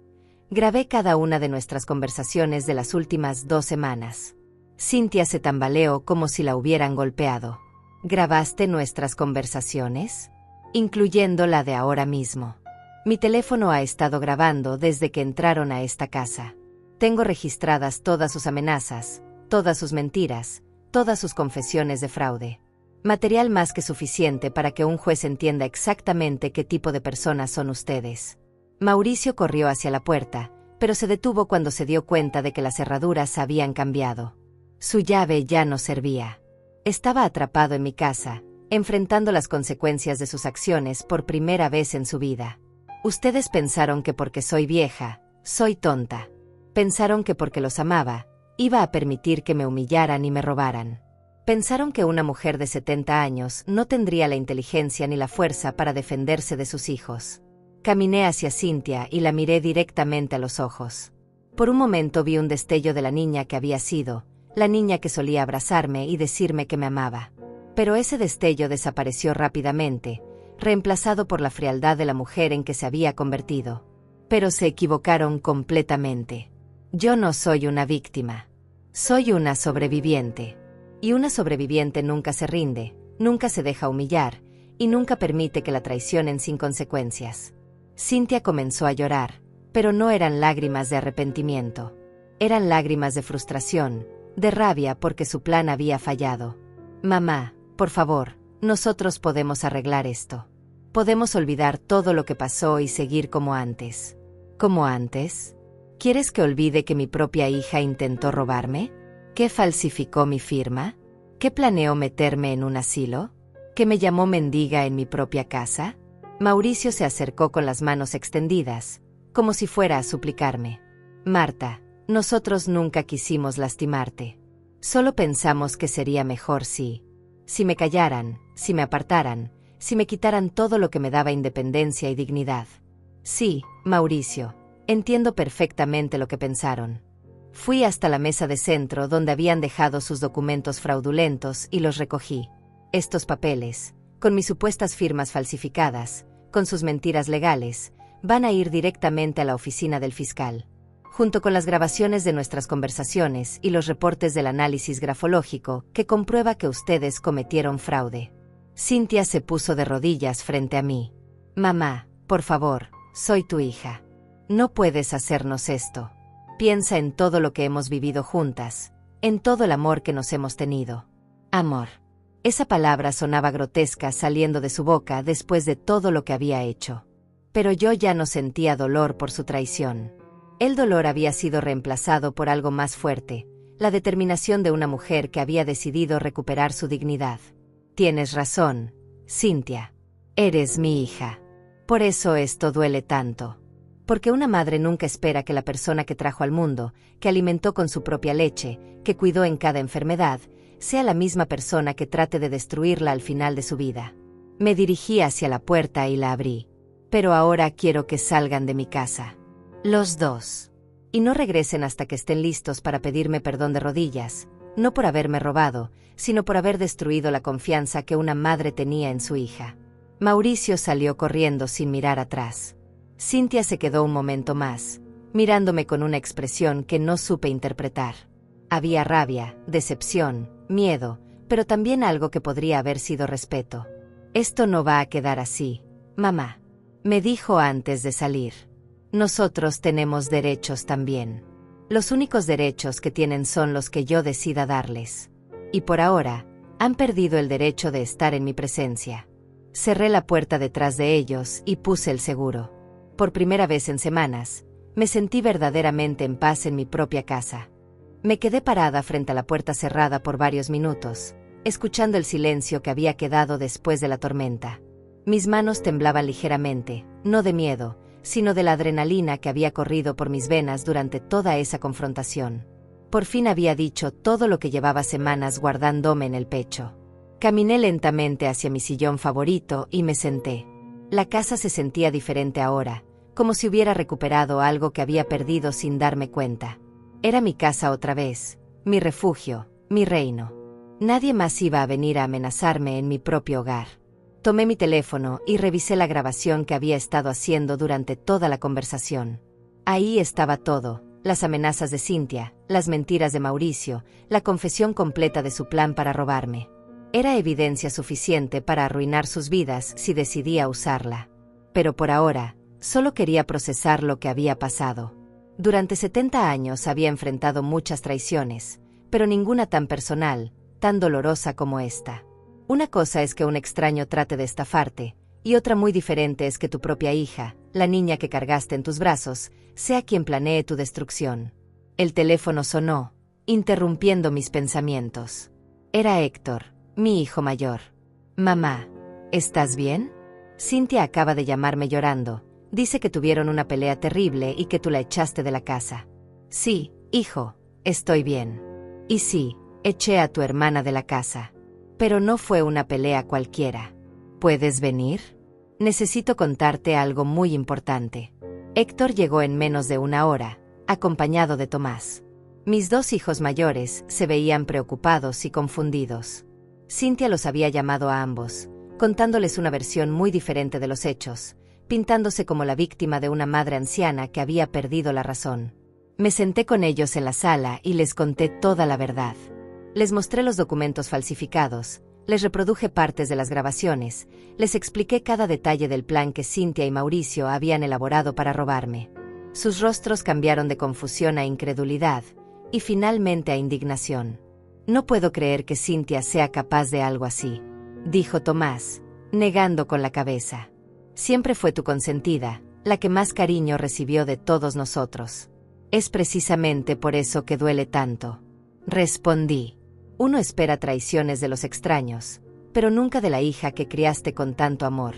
grabé cada una de nuestras conversaciones de las últimas 2 semanas. Cintia se tambaleó como si la hubieran golpeado. ¿Grabaste nuestras conversaciones? Incluyendo la de ahora mismo. Mi teléfono ha estado grabando desde que entraron a esta casa. Tengo registradas todas sus amenazas, todas sus mentiras, todas sus confesiones de fraude. Material más que suficiente para que un juez entienda exactamente qué tipo de personas son ustedes. Mauricio corrió hacia la puerta, pero se detuvo cuando se dio cuenta de que las cerraduras habían cambiado. Su llave ya no servía. Estaba atrapado en mi casa, enfrentando las consecuencias de sus acciones por primera vez en su vida. Ustedes pensaron que porque soy vieja, soy tonta. Pensaron que porque los amaba, iba a permitir que me humillaran y me robaran. Pensaron que una mujer de 70 años no tendría la inteligencia ni la fuerza para defenderse de sus hijos. Caminé hacia Cintia y la miré directamente a los ojos. Por un momento vi un destello de la niña que había sido, la niña que solía abrazarme y decirme que me amaba. Pero ese destello desapareció rápidamente, reemplazado por la frialdad de la mujer en que se había convertido. Pero se equivocaron completamente. Yo no soy una víctima. Soy una sobreviviente. Y una sobreviviente nunca se rinde, nunca se deja humillar, y nunca permite que la traicionen sin consecuencias. Cintia comenzó a llorar, pero no eran lágrimas de arrepentimiento. Eran lágrimas de frustración, de rabia porque su plan había fallado. Mamá, por favor, nosotros podemos arreglar esto. Podemos olvidar todo lo que pasó y seguir como antes. ¿Como antes? ¿Quieres que olvide que mi propia hija intentó robarme? ¿Que falsificó mi firma? ¿Que planeó meterme en un asilo? ¿Que me llamó mendiga en mi propia casa? Mauricio se acercó con las manos extendidas, como si fuera a suplicarme. Marta, nosotros nunca quisimos lastimarte. Solo pensamos que sería mejor si me callaran, si me apartaran, si me quitaran todo lo que me daba independencia y dignidad. Sí, Mauricio, entiendo perfectamente lo que pensaron. Fui hasta la mesa de centro donde habían dejado sus documentos fraudulentos y los recogí. Estos papeles, con mis supuestas firmas falsificadas, con sus mentiras legales, van a ir directamente a la oficina del fiscal. Junto con las grabaciones de nuestras conversaciones y los reportes del análisis grafológico que comprueba que ustedes cometieron fraude. Cynthia se puso de rodillas frente a mí. Mamá, por favor, soy tu hija. No puedes hacernos esto. Piensa en todo lo que hemos vivido juntas, en todo el amor que nos hemos tenido. Amor. Esa palabra sonaba grotesca saliendo de su boca después de todo lo que había hecho. Pero yo ya no sentía dolor por su traición. El dolor había sido reemplazado por algo más fuerte, la determinación de una mujer que había decidido recuperar su dignidad. Tienes razón, Cynthia. Eres mi hija. Por eso esto duele tanto. Porque una madre nunca espera que la persona que trajo al mundo, que alimentó con su propia leche, que cuidó en cada enfermedad, sea la misma persona que trate de destruirla al final de su vida. Me dirigí hacia la puerta y la abrí. Pero ahora quiero que salgan de mi casa. Los dos. Y no regresen hasta que estén listos para pedirme perdón de rodillas, no por haberme robado, sino por haber destruido la confianza que una madre tenía en su hija. Mauricio salió corriendo sin mirar atrás. Cynthia se quedó un momento más, mirándome con una expresión que no supe interpretar. Había rabia, decepción, miedo, pero también algo que podría haber sido respeto. Esto no va a quedar así, mamá, me dijo antes de salir. Nosotros tenemos derechos también. Los únicos derechos que tienen son los que yo decida darles. Y por ahora, han perdido el derecho de estar en mi presencia. Cerré la puerta detrás de ellos y puse el seguro. Por primera vez en semanas, me sentí verdaderamente en paz en mi propia casa. Me quedé parada frente a la puerta cerrada por varios minutos, escuchando el silencio que había quedado después de la tormenta. Mis manos temblaban ligeramente, no de miedo, sino de la adrenalina que había corrido por mis venas durante toda esa confrontación. Por fin había dicho todo lo que llevaba semanas guardándome en el pecho. Caminé lentamente hacia mi sillón favorito y me senté. La casa se sentía diferente ahora, como si hubiera recuperado algo que había perdido sin darme cuenta. Era mi casa otra vez, mi refugio, mi reino. Nadie más iba a venir a amenazarme en mi propio hogar. Tomé mi teléfono y revisé la grabación que había estado haciendo durante toda la conversación. Ahí estaba todo, las amenazas de Cynthia, las mentiras de Mauricio, la confesión completa de su plan para robarme. Era evidencia suficiente para arruinar sus vidas si decidía usarla. Pero por ahora, solo quería procesar lo que había pasado. Durante 70 años había enfrentado muchas traiciones, pero ninguna tan personal, tan dolorosa como esta. Una cosa es que un extraño trate de estafarte, y otra muy diferente es que tu propia hija, la niña que cargaste en tus brazos, sea quien planee tu destrucción. El teléfono sonó, interrumpiendo mis pensamientos. Era Héctor, mi hijo mayor. Mamá, ¿estás bien? Cynthia acaba de llamarme llorando. Dice que tuvieron una pelea terrible y que tú la echaste de la casa. Sí, hijo, estoy bien. Y sí, eché a tu hermana de la casa. Pero no fue una pelea cualquiera. ¿Puedes venir? Necesito contarte algo muy importante. Héctor llegó en menos de una hora, acompañado de Tomás. Mis dos hijos mayores se veían preocupados y confundidos. Cynthia los había llamado a ambos, contándoles una versión muy diferente de los hechos, pintándose como la víctima de una madre anciana que había perdido la razón. Me senté con ellos en la sala y les conté toda la verdad. Les mostré los documentos falsificados, les reproduje partes de las grabaciones, les expliqué cada detalle del plan que Cynthia y Mauricio habían elaborado para robarme. Sus rostros cambiaron de confusión a incredulidad, y finalmente a indignación. No puedo creer que Cynthia sea capaz de algo así, dijo Tomás, negando con la cabeza. Siempre fue tu consentida, la que más cariño recibió de todos nosotros. Es precisamente por eso que duele tanto. Respondí. Uno espera traiciones de los extraños, pero nunca de la hija que criaste con tanto amor.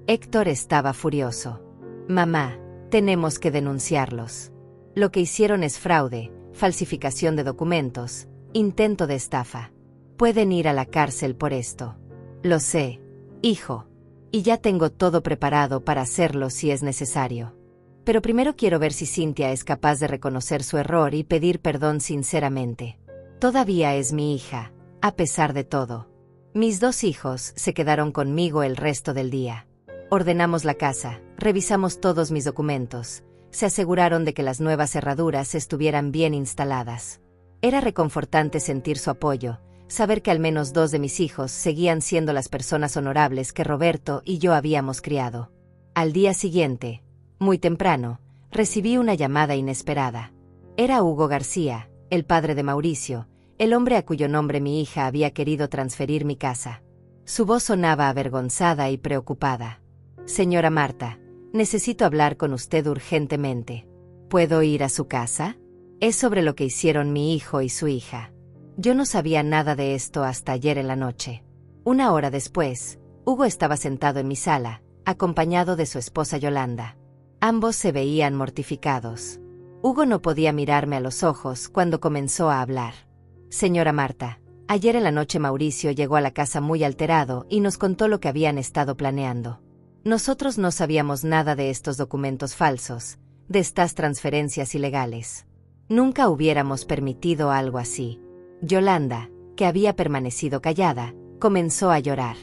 Héctor estaba furioso. Mamá, tenemos que denunciarlos. Lo que hicieron es fraude, falsificación de documentos, intento de estafa. Pueden ir a la cárcel por esto. Lo sé, hijo. Y ya tengo todo preparado para hacerlo si es necesario. Pero primero quiero ver si Cynthia es capaz de reconocer su error y pedir perdón sinceramente. Todavía es mi hija, a pesar de todo. Mis dos hijos se quedaron conmigo el resto del día. Ordenamos la casa, revisamos todos mis documentos, se aseguraron de que las nuevas cerraduras estuvieran bien instaladas. Era reconfortante sentir su apoyo, saber que al menos 2 de mis hijos seguían siendo las personas honorables que Roberto y yo habíamos criado. Al día siguiente, muy temprano, recibí una llamada inesperada. Era Hugo García, el padre de Mauricio, el hombre a cuyo nombre mi hija había querido transferir mi casa. Su voz sonaba avergonzada y preocupada. «Señora Marta, necesito hablar con usted urgentemente. ¿Puedo ir a su casa? Es sobre lo que hicieron mi hijo y su hija». Yo no sabía nada de esto hasta ayer en la noche. Una hora después, Hugo estaba sentado en mi sala, acompañado de su esposa Yolanda. Ambos se veían mortificados. Hugo no podía mirarme a los ojos cuando comenzó a hablar. «Señora Marta, ayer en la noche Mauricio llegó a la casa muy alterado y nos contó lo que habían estado planeando. Nosotros no sabíamos nada de estos documentos falsos, de estas transferencias ilegales. Nunca hubiéramos permitido algo así». Yolanda, que había permanecido callada, comenzó a llorar.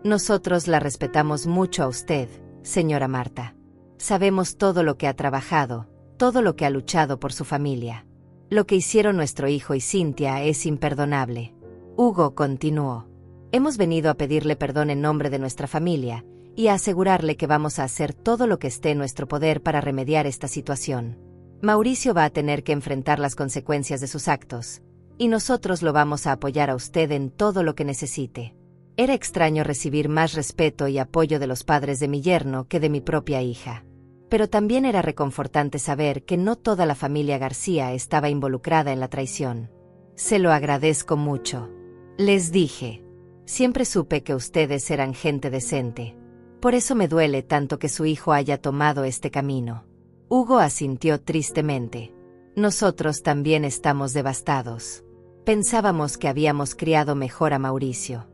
«Nosotros la respetamos mucho a usted, señora Marta. Sabemos todo lo que ha trabajado, todo lo que ha luchado por su familia. Lo que hicieron nuestro hijo y Cintia es imperdonable». Hugo continuó. «Hemos venido a pedirle perdón en nombre de nuestra familia y a asegurarle que vamos a hacer todo lo que esté en nuestro poder para remediar esta situación. Mauricio va a tener que enfrentar las consecuencias de sus actos, y nosotros lo vamos a apoyar a usted en todo lo que necesite». Era extraño recibir más respeto y apoyo de los padres de mi yerno que de mi propia hija. Pero también era reconfortante saber que no toda la familia García estaba involucrada en la traición. «Se lo agradezco mucho», les dije. «Siempre supe que ustedes eran gente decente. Por eso me duele tanto que su hijo haya tomado este camino». Hugo asintió tristemente. «Nosotros también estamos devastados. Pensábamos que habíamos criado mejor a Mauricio.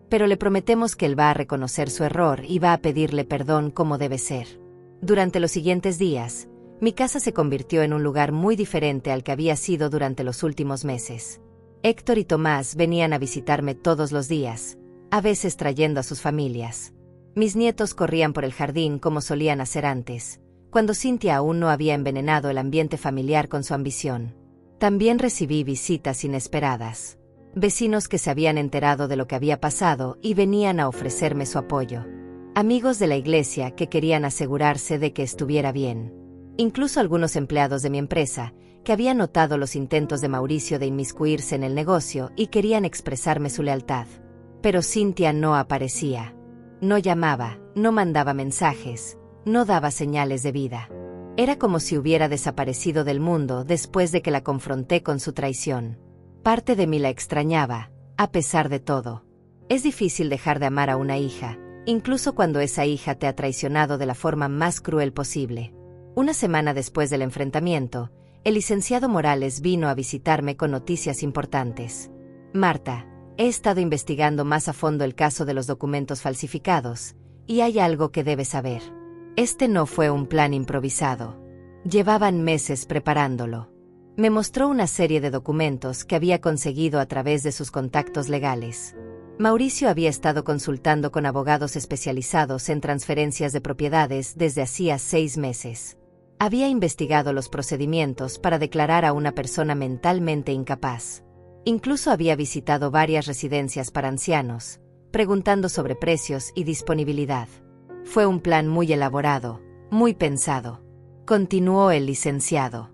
Pero le prometemos que él va a reconocer su error y va a pedirle perdón como debe ser». Durante los siguientes días, mi casa se convirtió en un lugar muy diferente al que había sido durante los últimos meses. Héctor y Tomás venían a visitarme todos los días, a veces trayendo a sus familias. Mis nietos corrían por el jardín como solían hacer antes, cuando Cintia aún no había envenenado el ambiente familiar con su ambición. También recibí visitas inesperadas. Vecinos que se habían enterado de lo que había pasado y venían a ofrecerme su apoyo. Amigos de la iglesia que querían asegurarse de que estuviera bien. Incluso algunos empleados de mi empresa, que habían notado los intentos de Mauricio de inmiscuirse en el negocio y querían expresarme su lealtad. Pero Cintia no aparecía. No llamaba, no mandaba mensajes, no daba señales de vida. Era como si hubiera desaparecido del mundo después de que la confronté con su traición. Parte de mí la extrañaba, a pesar de todo. Es difícil dejar de amar a una hija, incluso cuando esa hija te ha traicionado de la forma más cruel posible. Una semana después del enfrentamiento, el licenciado Morales vino a visitarme con noticias importantes. «Marta, he estado investigando más a fondo el caso de los documentos falsificados, y hay algo que debes saber. Este no fue un plan improvisado. Llevaban meses preparándolo». Me mostró una serie de documentos que había conseguido a través de sus contactos legales. Mauricio había estado consultando con abogados especializados en transferencias de propiedades desde hacía 6 meses. Había investigado los procedimientos para declarar a una persona mentalmente incapaz. Incluso había visitado varias residencias para ancianos, preguntando sobre precios y disponibilidad. Fue un plan muy elaborado, muy pensado. Continuó el licenciado.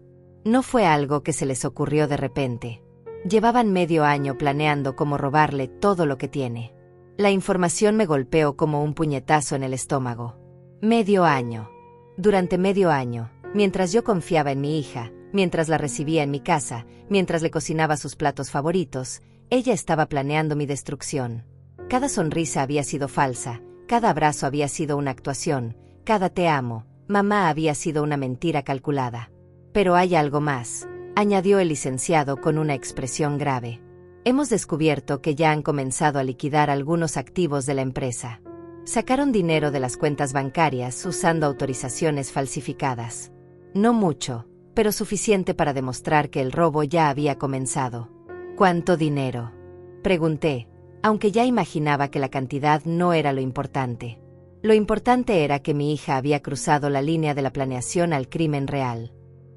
No fue algo que se les ocurrió de repente. Llevaban medio año planeando cómo robarle todo lo que tiene. La información me golpeó como un puñetazo en el estómago. Medio año. Durante medio año, mientras yo confiaba en mi hija, mientras la recibía en mi casa, mientras le cocinaba sus platos favoritos, ella estaba planeando mi destrucción. Cada sonrisa había sido falsa, cada abrazo había sido una actuación, cada te amo, mamá había sido una mentira calculada. «Pero hay algo más», añadió el licenciado con una expresión grave. «Hemos descubierto que ya han comenzado a liquidar algunos activos de la empresa. Sacaron dinero de las cuentas bancarias usando autorizaciones falsificadas. No mucho, pero suficiente para demostrar que el robo ya había comenzado». «¿Cuánto dinero?», pregunté, aunque ya imaginaba que la cantidad no era lo importante. Lo importante era que mi hija había cruzado la línea de la planeación al crimen real.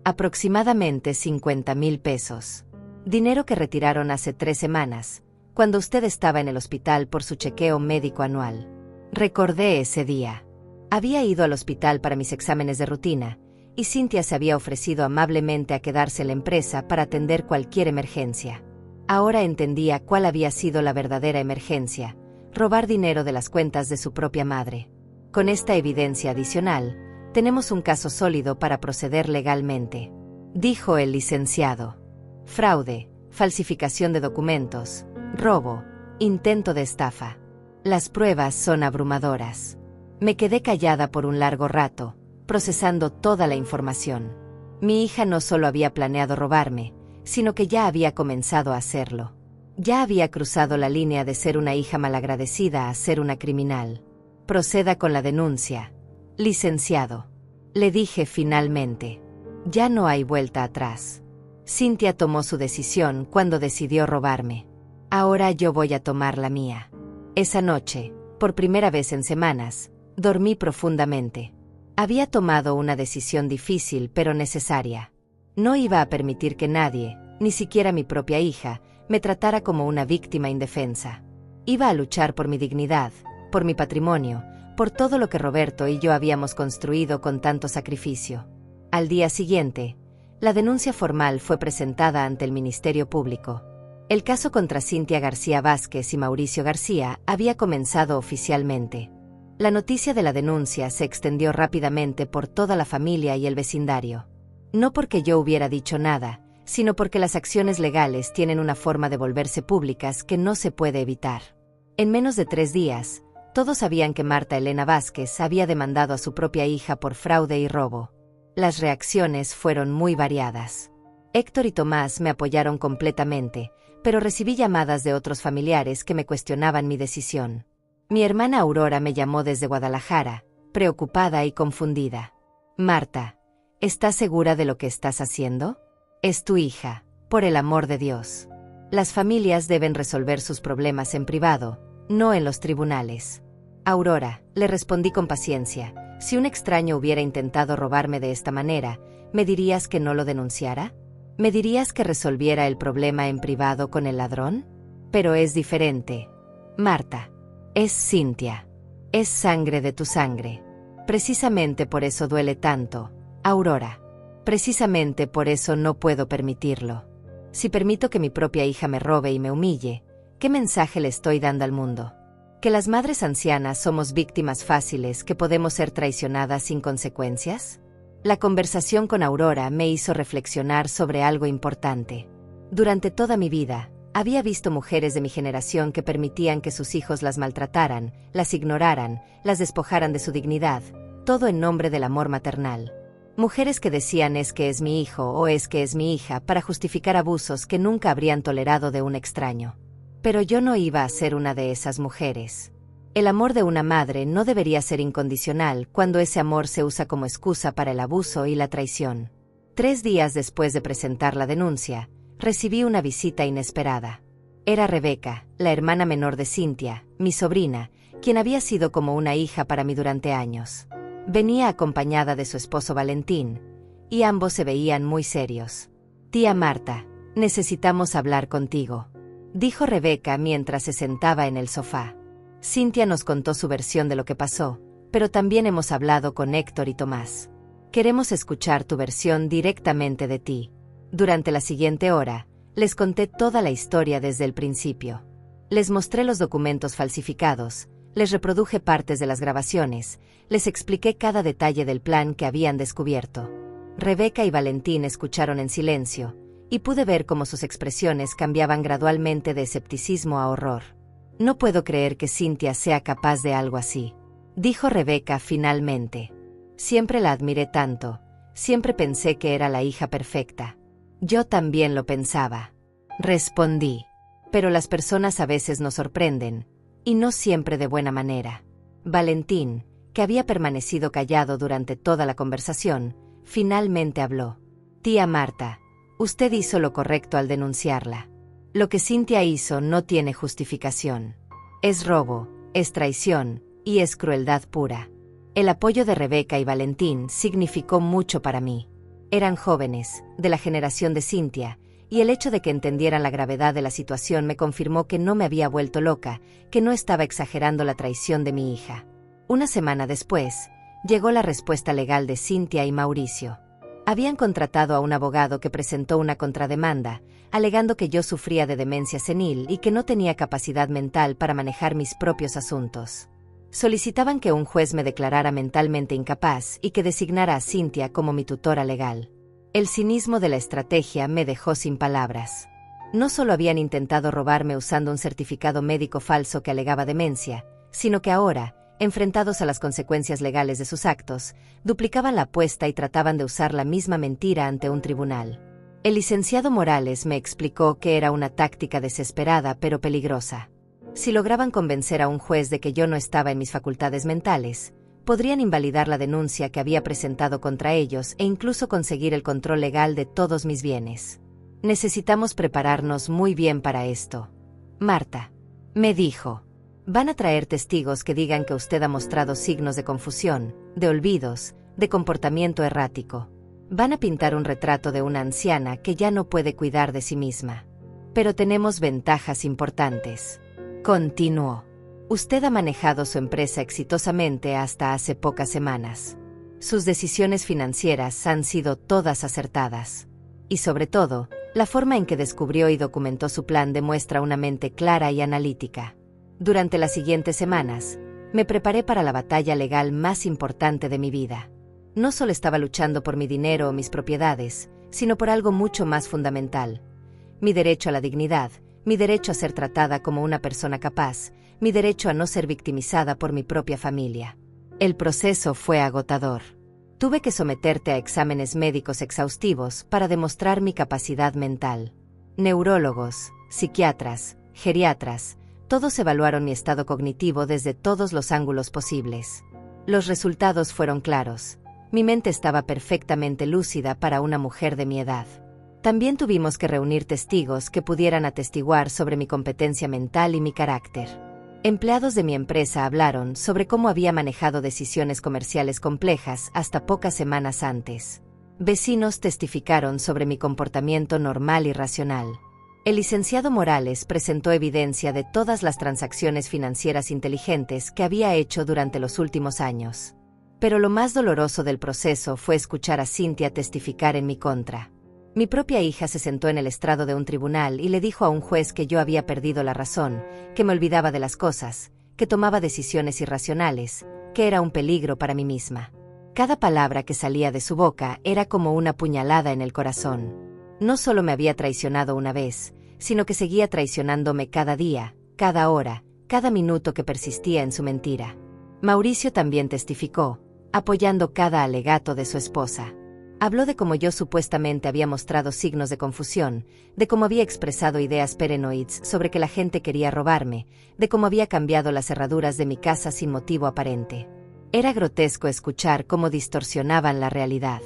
Aproximadamente 50,000 pesos. Dinero que retiraron hace 3 semanas, cuando usted estaba en el hospital por su chequeo médico anual. Recordé ese día. Había ido al hospital para mis exámenes de rutina, y Cynthia se había ofrecido amablemente a quedarse en la empresa para atender cualquier emergencia. Ahora entendía cuál había sido la verdadera emergencia: robar dinero de las cuentas de su propia madre. Con esta evidencia adicional, tenemos un caso sólido para proceder legalmente, dijo el licenciado. Fraude, falsificación de documentos, robo, intento de estafa. Las pruebas son abrumadoras. Me quedé callada por un largo rato, procesando toda la información. Mi hija no solo había planeado robarme, sino que ya había comenzado a hacerlo. Ya había cruzado la línea de ser una hija malagradecida a ser una criminal. Proceda con la denuncia, licenciado. Le dije finalmente. Ya no hay vuelta atrás. Cynthia tomó su decisión cuando decidió robarme. Ahora yo voy a tomar la mía. Esa noche, por primera vez en semanas, dormí profundamente. Había tomado una decisión difícil pero necesaria. No iba a permitir que nadie, ni siquiera mi propia hija, me tratara como una víctima indefensa. Iba a luchar por mi dignidad, por mi patrimonio, por todo lo que Roberto y yo habíamos construido con tanto sacrificio. Al día siguiente, la denuncia formal fue presentada ante el Ministerio Público. El caso contra Cynthia García Vázquez y Mauricio García había comenzado oficialmente. La noticia de la denuncia se extendió rápidamente por toda la familia y el vecindario. No porque yo hubiera dicho nada, sino porque las acciones legales tienen una forma de volverse públicas que no se puede evitar. En menos de 3 días, todos sabían que Marta Elena Vázquez había demandado a su propia hija por fraude y robo. Las reacciones fueron muy variadas. Héctor y Tomás me apoyaron completamente, pero recibí llamadas de otros familiares que me cuestionaban mi decisión. Mi hermana Aurora me llamó desde Guadalajara, preocupada y confundida. Marta, ¿estás segura de lo que estás haciendo? Es tu hija, por el amor de Dios. Las familias deben resolver sus problemas en privado, no en los tribunales. Aurora, le respondí con paciencia, si un extraño hubiera intentado robarme de esta manera, ¿me dirías que no lo denunciara? ¿Me dirías que resolviera el problema en privado con el ladrón? Pero es diferente. Marta. Es Cynthia. Es sangre de tu sangre. Precisamente por eso duele tanto, Aurora. Precisamente por eso no puedo permitirlo. Si permito que mi propia hija me robe y me humille, ¿qué mensaje le estoy dando al mundo? ¿Que las madres ancianas somos víctimas fáciles que podemos ser traicionadas sin consecuencias? La conversación con Aurora me hizo reflexionar sobre algo importante. Durante toda mi vida, había visto mujeres de mi generación que permitían que sus hijos las maltrataran, las ignoraran, las despojaran de su dignidad, todo en nombre del amor maternal. Mujeres que decían es que es mi hijo o es que es mi hija para justificar abusos que nunca habrían tolerado de un extraño. Pero yo no iba a ser una de esas mujeres. El amor de una madre no debería ser incondicional cuando ese amor se usa como excusa para el abuso y la traición. 3 días después de presentar la denuncia, recibí una visita inesperada. Era Rebeca, la hermana menor de Cynthia, mi sobrina, quien había sido como una hija para mí durante años. Venía acompañada de su esposo Valentín, y ambos se veían muy serios. Tía Marta, necesitamos hablar contigo, dijo Rebeca mientras se sentaba en el sofá. Cynthia nos contó su versión de lo que pasó, pero también hemos hablado con Héctor y Tomás. Queremos escuchar tu versión directamente de ti. Durante la siguiente hora, les conté toda la historia desde el principio. Les mostré los documentos falsificados, les reproduje partes de las grabaciones, les expliqué cada detalle del plan que habían descubierto. Rebeca y Valentín escucharon en silencio, y pude ver cómo sus expresiones cambiaban gradualmente de escepticismo a horror. No puedo creer que Cynthia sea capaz de algo así, dijo Rebeca finalmente. Siempre la admiré tanto, siempre pensé que era la hija perfecta. Yo también lo pensaba, respondí. Pero las personas a veces nos sorprenden, y no siempre de buena manera. Valentín, que había permanecido callado durante toda la conversación, finalmente habló. Tía Marta, usted hizo lo correcto al denunciarla. Lo que Cynthia hizo no tiene justificación. Es robo, es traición, y es crueldad pura. El apoyo de Rebeca y Valentín significó mucho para mí. Eran jóvenes, de la generación de Cynthia, y el hecho de que entendieran la gravedad de la situación me confirmó que no me había vuelto loca, que no estaba exagerando la traición de mi hija. Una semana después, llegó la respuesta legal de Cynthia y Mauricio. Habían contratado a un abogado que presentó una contrademanda, alegando que yo sufría de demencia senil y que no tenía capacidad mental para manejar mis propios asuntos. Solicitaban que un juez me declarara mentalmente incapaz y que designara a Cynthia como mi tutora legal. El cinismo de la estrategia me dejó sin palabras. No solo habían intentado robarme usando un certificado médico falso que alegaba demencia, sino que ahora, enfrentados a las consecuencias legales de sus actos, duplicaban la apuesta y trataban de usar la misma mentira ante un tribunal. El licenciado Morales me explicó que era una táctica desesperada pero peligrosa. Si lograban convencer a un juez de que yo no estaba en mis facultades mentales, podrían invalidar la denuncia que había presentado contra ellos e incluso conseguir el control legal de todos mis bienes. Necesitamos prepararnos muy bien para esto. Marta, me dijo, van a traer testigos que digan que usted ha mostrado signos de confusión, de olvidos, de comportamiento errático. Van a pintar un retrato de una anciana que ya no puede cuidar de sí misma. Pero tenemos ventajas importantes. Continuó. Usted ha manejado su empresa exitosamente hasta hace pocas semanas. Sus decisiones financieras han sido todas acertadas. Y sobre todo, la forma en que descubrió y documentó su plan demuestra una mente clara y analítica. Durante las siguientes semanas, me preparé para la batalla legal más importante de mi vida. No solo estaba luchando por mi dinero o mis propiedades, sino por algo mucho más fundamental. Mi derecho a la dignidad, mi derecho a ser tratada como una persona capaz, mi derecho a no ser victimizada por mi propia familia. El proceso fue agotador. Tuve que someterte a exámenes médicos exhaustivos para demostrar mi capacidad mental. Neurólogos, psiquiatras, geriatras, todos evaluaron mi estado cognitivo desde todos los ángulos posibles. Los resultados fueron claros. Mi mente estaba perfectamente lúcida para una mujer de mi edad. También tuvimos que reunir testigos que pudieran atestiguar sobre mi competencia mental y mi carácter. Empleados de mi empresa hablaron sobre cómo había manejado decisiones comerciales complejas hasta pocas semanas antes. Vecinos testificaron sobre mi comportamiento normal y racional. El licenciado Morales presentó evidencia de todas las transacciones financieras inteligentes que había hecho durante los últimos años. Pero lo más doloroso del proceso fue escuchar a Cynthia testificar en mi contra. Mi propia hija se sentó en el estrado de un tribunal y le dijo a un juez que yo había perdido la razón, que me olvidaba de las cosas, que tomaba decisiones irracionales, que era un peligro para mí misma. Cada palabra que salía de su boca era como una puñalada en el corazón. No solo me había traicionado una vez, sino que seguía traicionándome cada día, cada hora, cada minuto que persistía en su mentira. Mauricio también testificó, apoyando cada alegato de su esposa. Habló de cómo yo supuestamente había mostrado signos de confusión, de cómo había expresado ideas paranoides sobre que la gente quería robarme, de cómo había cambiado las cerraduras de mi casa sin motivo aparente. Era grotesco escuchar cómo distorsionaban la realidad.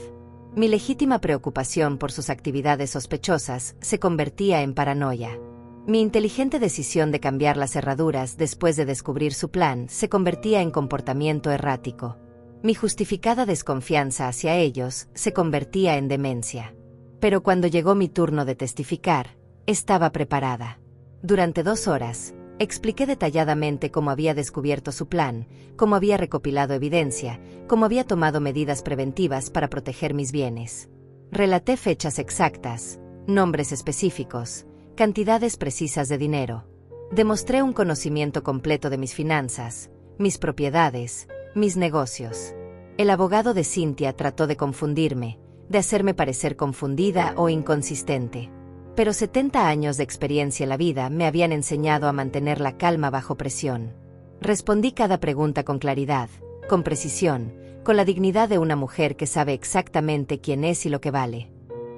Mi legítima preocupación por sus actividades sospechosas se convertía en paranoia. Mi inteligente decisión de cambiar las cerraduras después de descubrir su plan se convertía en comportamiento errático. Mi justificada desconfianza hacia ellos se convertía en demencia. Pero cuando llegó mi turno de testificar, estaba preparada. Durante 2 horas, expliqué detalladamente cómo había descubierto su plan, cómo había recopilado evidencia, cómo había tomado medidas preventivas para proteger mis bienes. Relaté fechas exactas, nombres específicos, cantidades precisas de dinero. Demostré un conocimiento completo de mis finanzas, mis propiedades, mis negocios. El abogado de Cynthia trató de confundirme, de hacerme parecer confundida o inconsistente. Pero 70 años de experiencia en la vida me habían enseñado a mantener la calma bajo presión. Respondí cada pregunta con claridad, con precisión, con la dignidad de una mujer que sabe exactamente quién es y lo que vale.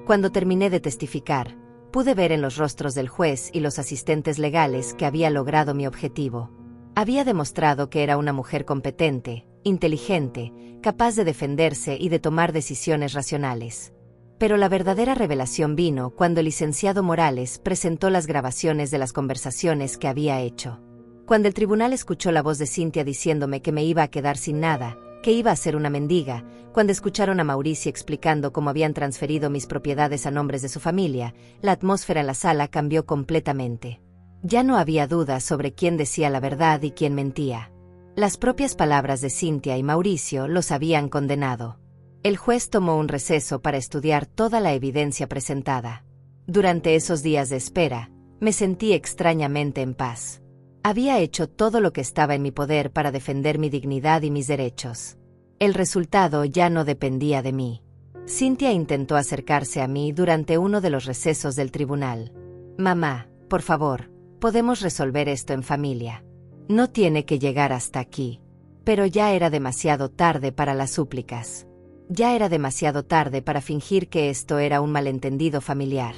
Cuando terminé de testificar, pude ver en los rostros del juez y los asistentes legales que había logrado mi objetivo. Había demostrado que era una mujer competente, inteligente, capaz de defenderse y de tomar decisiones racionales. Pero la verdadera revelación vino cuando el licenciado Morales presentó las grabaciones de las conversaciones que había hecho. Cuando el tribunal escuchó la voz de Cynthia diciéndome que me iba a quedar sin nada, que iba a ser una mendiga. Cuando escucharon a Mauricio explicando cómo habían transferido mis propiedades a nombres de su familia, la atmósfera en la sala cambió completamente. Ya no había dudas sobre quién decía la verdad y quién mentía. Las propias palabras de Cynthia y Mauricio los habían condenado. El juez tomó un receso para estudiar toda la evidencia presentada. Durante esos días de espera, me sentí extrañamente en paz. Había hecho todo lo que estaba en mi poder para defender mi dignidad y mis derechos. El resultado ya no dependía de mí. Cynthia intentó acercarse a mí durante uno de los recesos del tribunal. «Mamá, por favor, podemos resolver esto en familia. No tiene que llegar hasta aquí». Pero ya era demasiado tarde para las súplicas. Ya era demasiado tarde para fingir que esto era un malentendido familiar.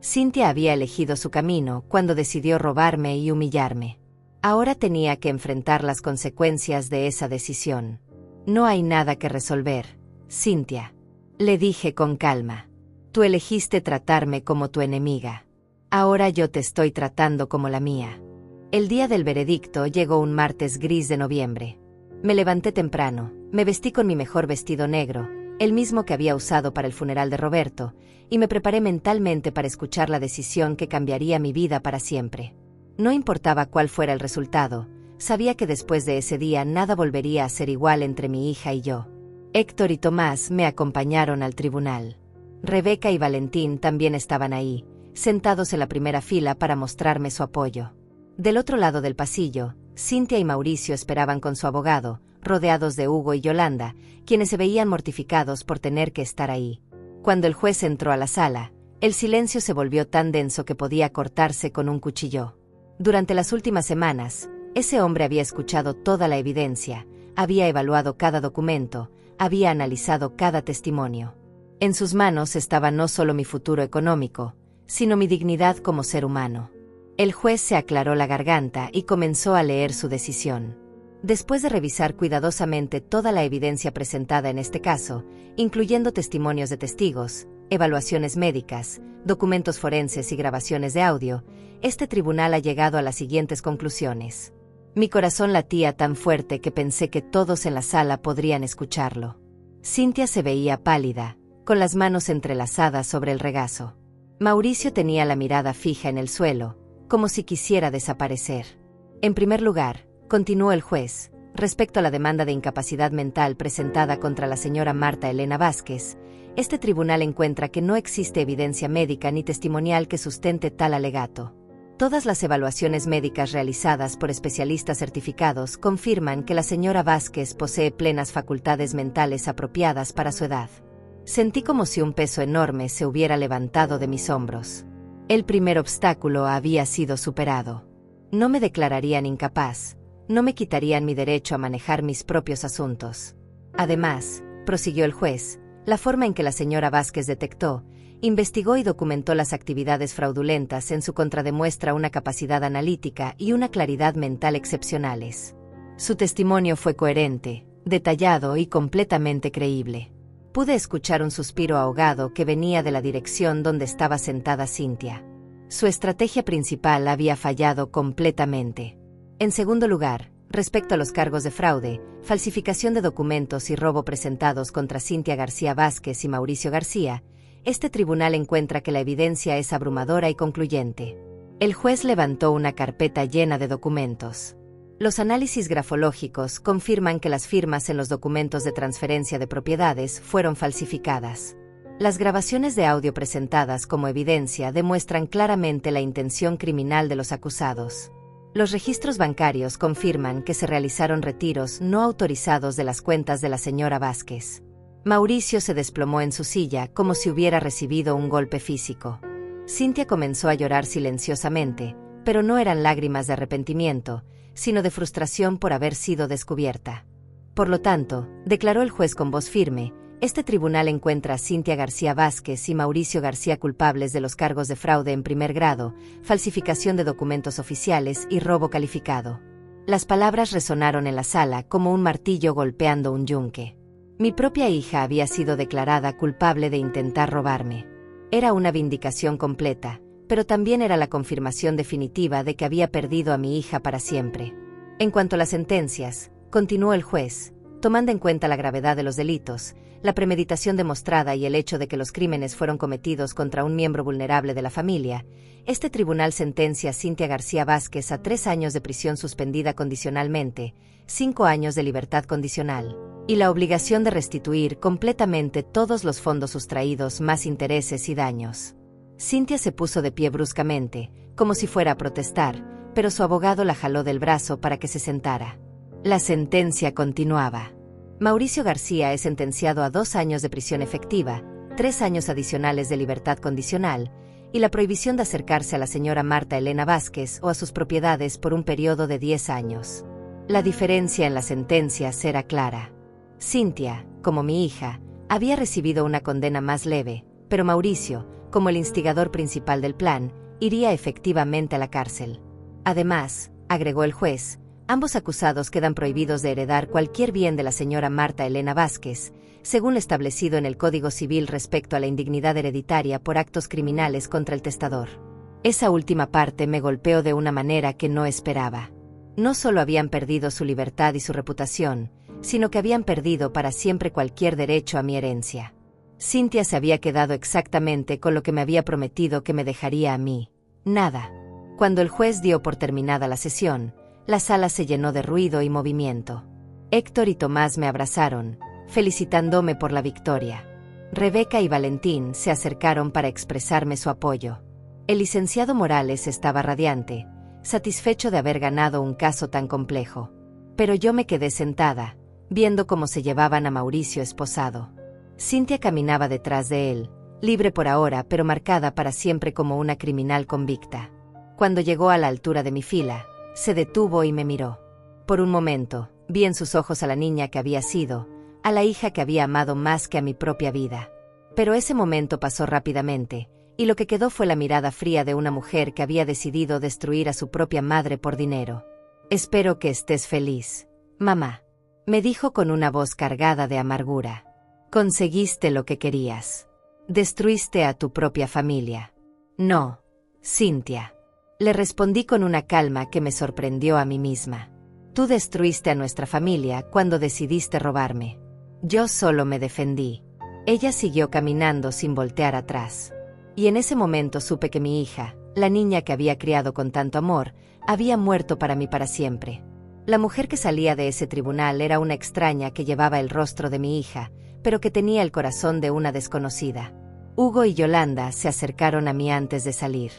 Cynthia había elegido su camino cuando decidió robarme y humillarme. Ahora tenía que enfrentar las consecuencias de esa decisión. «No hay nada que resolver, Cynthia», le dije con calma. «Tú elegiste tratarme como tu enemiga. Ahora yo te estoy tratando como la mía». El día del veredicto llegó un martes gris de noviembre. Me levanté temprano, me vestí con mi mejor vestido negro, el mismo que había usado para el funeral de Roberto, y me preparé mentalmente para escuchar la decisión que cambiaría mi vida para siempre. No importaba cuál fuera el resultado, sabía que después de ese día nada volvería a ser igual entre mi hija y yo. Héctor y Tomás me acompañaron al tribunal. Rebeca y Valentín también estaban ahí, sentados en la primera fila para mostrarme su apoyo. Del otro lado del pasillo, Cynthia y Mauricio esperaban con su abogado, rodeados de Hugo y Yolanda, quienes se veían mortificados por tener que estar ahí. Cuando el juez entró a la sala, el silencio se volvió tan denso que podía cortarse con un cuchillo. Durante las últimas semanas, ese hombre había escuchado toda la evidencia, había evaluado cada documento, había analizado cada testimonio. En sus manos estaba no solo mi futuro económico, sino mi dignidad como ser humano. El juez se aclaró la garganta y comenzó a leer su decisión. Después de revisar cuidadosamente toda la evidencia presentada en este caso, incluyendo testimonios de testigos, evaluaciones médicas, documentos forenses y grabaciones de audio, este tribunal ha llegado a las siguientes conclusiones. Mi corazón latía tan fuerte que pensé que todos en la sala podrían escucharlo. Cynthia se veía pálida, con las manos entrelazadas sobre el regazo. Mauricio tenía la mirada fija en el suelo, como si quisiera desaparecer. En primer lugar, continuó el juez, respecto a la demanda de incapacidad mental presentada contra la señora Marta Elena Vázquez, este tribunal encuentra que no existe evidencia médica ni testimonial que sustente tal alegato. Todas las evaluaciones médicas realizadas por especialistas certificados confirman que la señora Vázquez posee plenas facultades mentales apropiadas para su edad. Sentí como si un peso enorme se hubiera levantado de mis hombros. El primer obstáculo había sido superado. No me declararían incapaz, no me quitarían mi derecho a manejar mis propios asuntos. Además, prosiguió el juez, la forma en que la señora Vázquez detectó, investigó y documentó las actividades fraudulentas en su contra demuestra una capacidad analítica y una claridad mental excepcionales. Su testimonio fue coherente, detallado y completamente creíble. Pude escuchar un suspiro ahogado que venía de la dirección donde estaba sentada Cynthia. Su estrategia principal había fallado completamente. En segundo lugar, respecto a los cargos de fraude, falsificación de documentos y robo presentados contra Cynthia García Vázquez y Mauricio García, este tribunal encuentra que la evidencia es abrumadora y concluyente. El juez levantó una carpeta llena de documentos. Los análisis grafológicos confirman que las firmas en los documentos de transferencia de propiedades fueron falsificadas. Las grabaciones de audio presentadas como evidencia demuestran claramente la intención criminal de los acusados. Los registros bancarios confirman que se realizaron retiros no autorizados de las cuentas de la señora Vázquez. Mauricio se desplomó en su silla como si hubiera recibido un golpe físico. Cynthia comenzó a llorar silenciosamente, pero no eran lágrimas de arrepentimiento, sino de frustración por haber sido descubierta. Por lo tanto, declaró el juez con voz firme, este tribunal encuentra a Cynthia García Vázquez y Mauricio García culpables de los cargos de fraude en primer grado, falsificación de documentos oficiales y robo calificado. Las palabras resonaron en la sala como un martillo golpeando un yunque. Mi propia hija había sido declarada culpable de intentar robarme. Era una vindicación completa, pero también era la confirmación definitiva de que había perdido a mi hija para siempre. En cuanto a las sentencias, continuó el juez, Tomando en cuenta la gravedad de los delitos, la premeditación demostrada y el hecho de que los crímenes fueron cometidos contra un miembro vulnerable de la familia, este tribunal sentencia a Cintia García Vázquez a 3 años de prisión suspendida condicionalmente, 5 años de libertad condicional, y la obligación de restituir completamente todos los fondos sustraídos más intereses y daños. Cintia se puso de pie bruscamente, como si fuera a protestar, pero su abogado la jaló del brazo para que se sentara. La sentencia continuaba. Mauricio García es sentenciado a 2 años de prisión efectiva, 3 años adicionales de libertad condicional, y la prohibición de acercarse a la señora Marta Elena Vázquez o a sus propiedades por un periodo de 10 años. La diferencia en las sentencias era clara. Cintia, como mi hija, había recibido una condena más leve, pero Mauricio, como el instigador principal del plan, iría efectivamente a la cárcel. Además, agregó el juez, ambos acusados quedan prohibidos de heredar cualquier bien de la señora Marta Elena Vázquez, según lo establecido en el Código Civil respecto a la indignidad hereditaria por actos criminales contra el testador. Esa última parte me golpeó de una manera que no esperaba. No solo habían perdido su libertad y su reputación, sino que habían perdido para siempre cualquier derecho a mi herencia. Cintia se había quedado exactamente con lo que me había prometido que me dejaría a mí. Nada. Cuando el juez dio por terminada la sesión, la sala se llenó de ruido y movimiento. Héctor y Tomás me abrazaron, felicitándome por la victoria. Rebeca y Valentín se acercaron para expresarme su apoyo. El licenciado Morales estaba radiante, satisfecho de haber ganado un caso tan complejo. Pero yo me quedé sentada, viendo cómo se llevaban a Mauricio esposado. Cintia caminaba detrás de él, libre por ahora pero marcada para siempre como una criminal convicta. Cuando llegó a la altura de mi fila, se detuvo y me miró. Por un momento, vi en sus ojos a la niña que había sido, a la hija que había amado más que a mi propia vida. Pero ese momento pasó rápidamente, y lo que quedó fue la mirada fría de una mujer que había decidido destruir a su propia madre por dinero. «Espero que estés feliz, mamá», me dijo con una voz cargada de amargura. «Conseguiste lo que querías. Destruiste a tu propia familia». «No, Cintia», le respondí con una calma que me sorprendió a mí misma. «Tú destruiste a nuestra familia cuando decidiste robarme. Yo solo me defendí». Ella siguió caminando sin voltear atrás. Y en ese momento supe que mi hija, la niña que había criado con tanto amor, había muerto para mí para siempre. La mujer que salía de ese tribunal era una extraña que llevaba el rostro de mi hija, pero que tenía el corazón de una desconocida. Hugo y Yolanda se acercaron a mí antes de salir.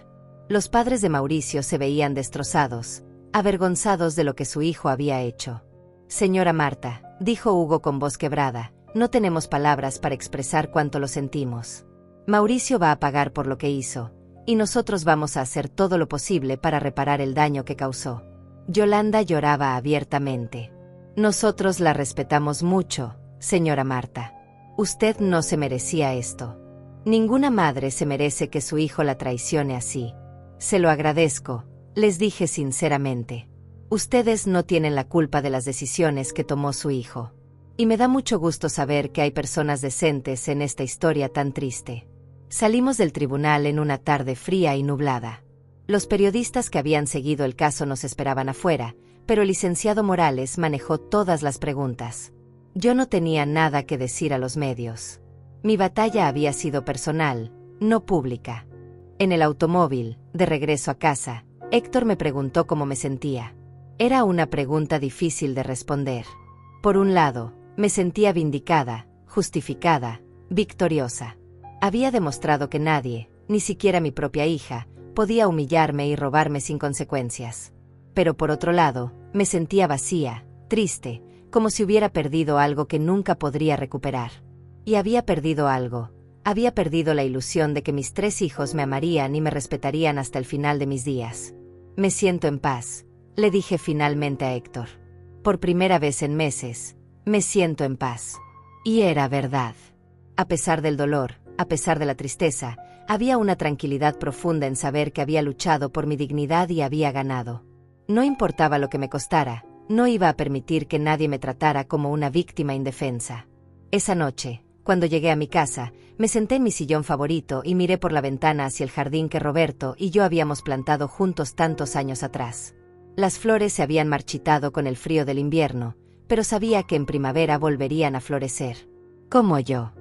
Los padres de Mauricio se veían destrozados, avergonzados de lo que su hijo había hecho. «Señora Marta», dijo Hugo con voz quebrada, «no tenemos palabras para expresar cuánto lo sentimos. Mauricio va a pagar por lo que hizo, y nosotros vamos a hacer todo lo posible para reparar el daño que causó». Yolanda lloraba abiertamente. «Nosotros la respetamos mucho, señora Marta. Usted no se merecía esto. Ninguna madre se merece que su hijo la traicione así. Se lo agradezco», les dije sinceramente. «Ustedes no tienen la culpa de las decisiones que tomó su hijo. Y me da mucho gusto saber que hay personas decentes en esta historia tan triste». Salimos del tribunal en una tarde fría y nublada. Los periodistas que habían seguido el caso nos esperaban afuera, pero el licenciado Morales manejó todas las preguntas. Yo no tenía nada que decir a los medios. Mi batalla había sido personal, no pública. En el automóvil, de regreso a casa, Héctor me preguntó cómo me sentía. Era una pregunta difícil de responder. Por un lado, me sentía vindicada, justificada, victoriosa. Había demostrado que nadie, ni siquiera mi propia hija, podía humillarme y robarme sin consecuencias. Pero por otro lado, me sentía vacía, triste, como si hubiera perdido algo que nunca podría recuperar. Y había perdido algo. Había perdido la ilusión de que mis 3 hijos me amarían y me respetarían hasta el final de mis días. «Me siento en paz», le dije finalmente a Héctor. «Por primera vez en meses, me siento en paz». Y era verdad. A pesar del dolor, a pesar de la tristeza, había una tranquilidad profunda en saber que había luchado por mi dignidad y había ganado. No importaba lo que me costara, no iba a permitir que nadie me tratara como una víctima indefensa. Esa noche, cuando llegué a mi casa, me senté en mi sillón favorito y miré por la ventana hacia el jardín que Roberto y yo habíamos plantado juntos tantos años atrás. Las flores se habían marchitado con el frío del invierno, pero sabía que en primavera volverían a florecer. Como yo.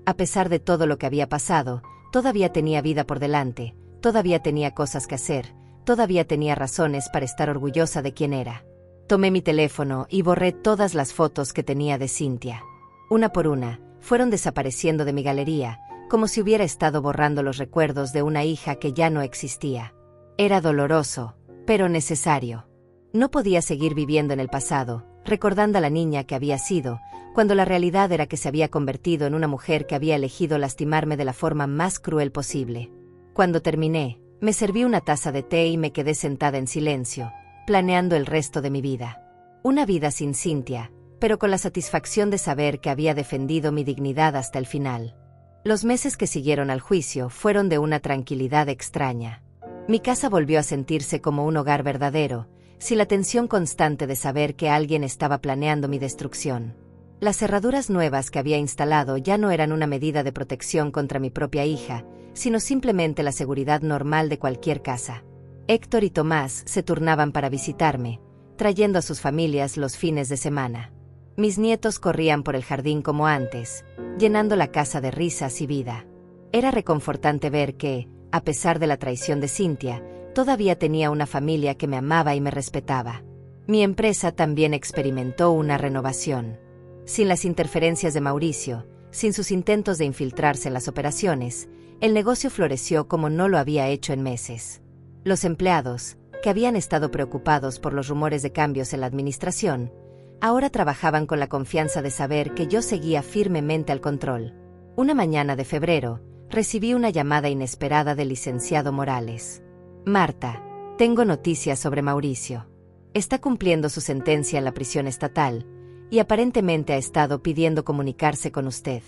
A pesar de todo lo que había pasado, todavía tenía vida por delante, todavía tenía cosas que hacer, todavía tenía razones para estar orgullosa de quién era. Tomé mi teléfono y borré todas las fotos que tenía de Cynthia. Una por una, fueron desapareciendo de mi galería, como si hubiera estado borrando los recuerdos de una hija que ya no existía. Era doloroso, pero necesario. No podía seguir viviendo en el pasado, recordando a la niña que había sido, cuando la realidad era que se había convertido en una mujer que había elegido lastimarme de la forma más cruel posible. Cuando terminé, me serví una taza de té y me quedé sentada en silencio, planeando el resto de mi vida. Una vida sin Cynthia, pero con la satisfacción de saber que había defendido mi dignidad hasta el final. Los meses que siguieron al juicio fueron de una tranquilidad extraña. Mi casa volvió a sentirse como un hogar verdadero, sin la tensión constante de saber que alguien estaba planeando mi destrucción. Las cerraduras nuevas que había instalado ya no eran una medida de protección contra mi propia hija, sino simplemente la seguridad normal de cualquier casa. Héctor y Tomás se turnaban para visitarme, trayendo a sus familias los fines de semana. Mis nietos corrían por el jardín como antes, llenando la casa de risas y vida. Era reconfortante ver que, a pesar de la traición de Cynthia, todavía tenía una familia que me amaba y me respetaba. Mi empresa también experimentó una renovación. Sin las interferencias de Mauricio, sin sus intentos de infiltrarse en las operaciones, el negocio floreció como no lo había hecho en meses. Los empleados, que habían estado preocupados por los rumores de cambios en la administración, ahora trabajaban con la confianza de saber que yo seguía firmemente al control. Una mañana de febrero, recibí una llamada inesperada del licenciado Morales. Marta, tengo noticias sobre Mauricio. Está cumpliendo su sentencia en la prisión estatal, y aparentemente ha estado pidiendo comunicarse con usted.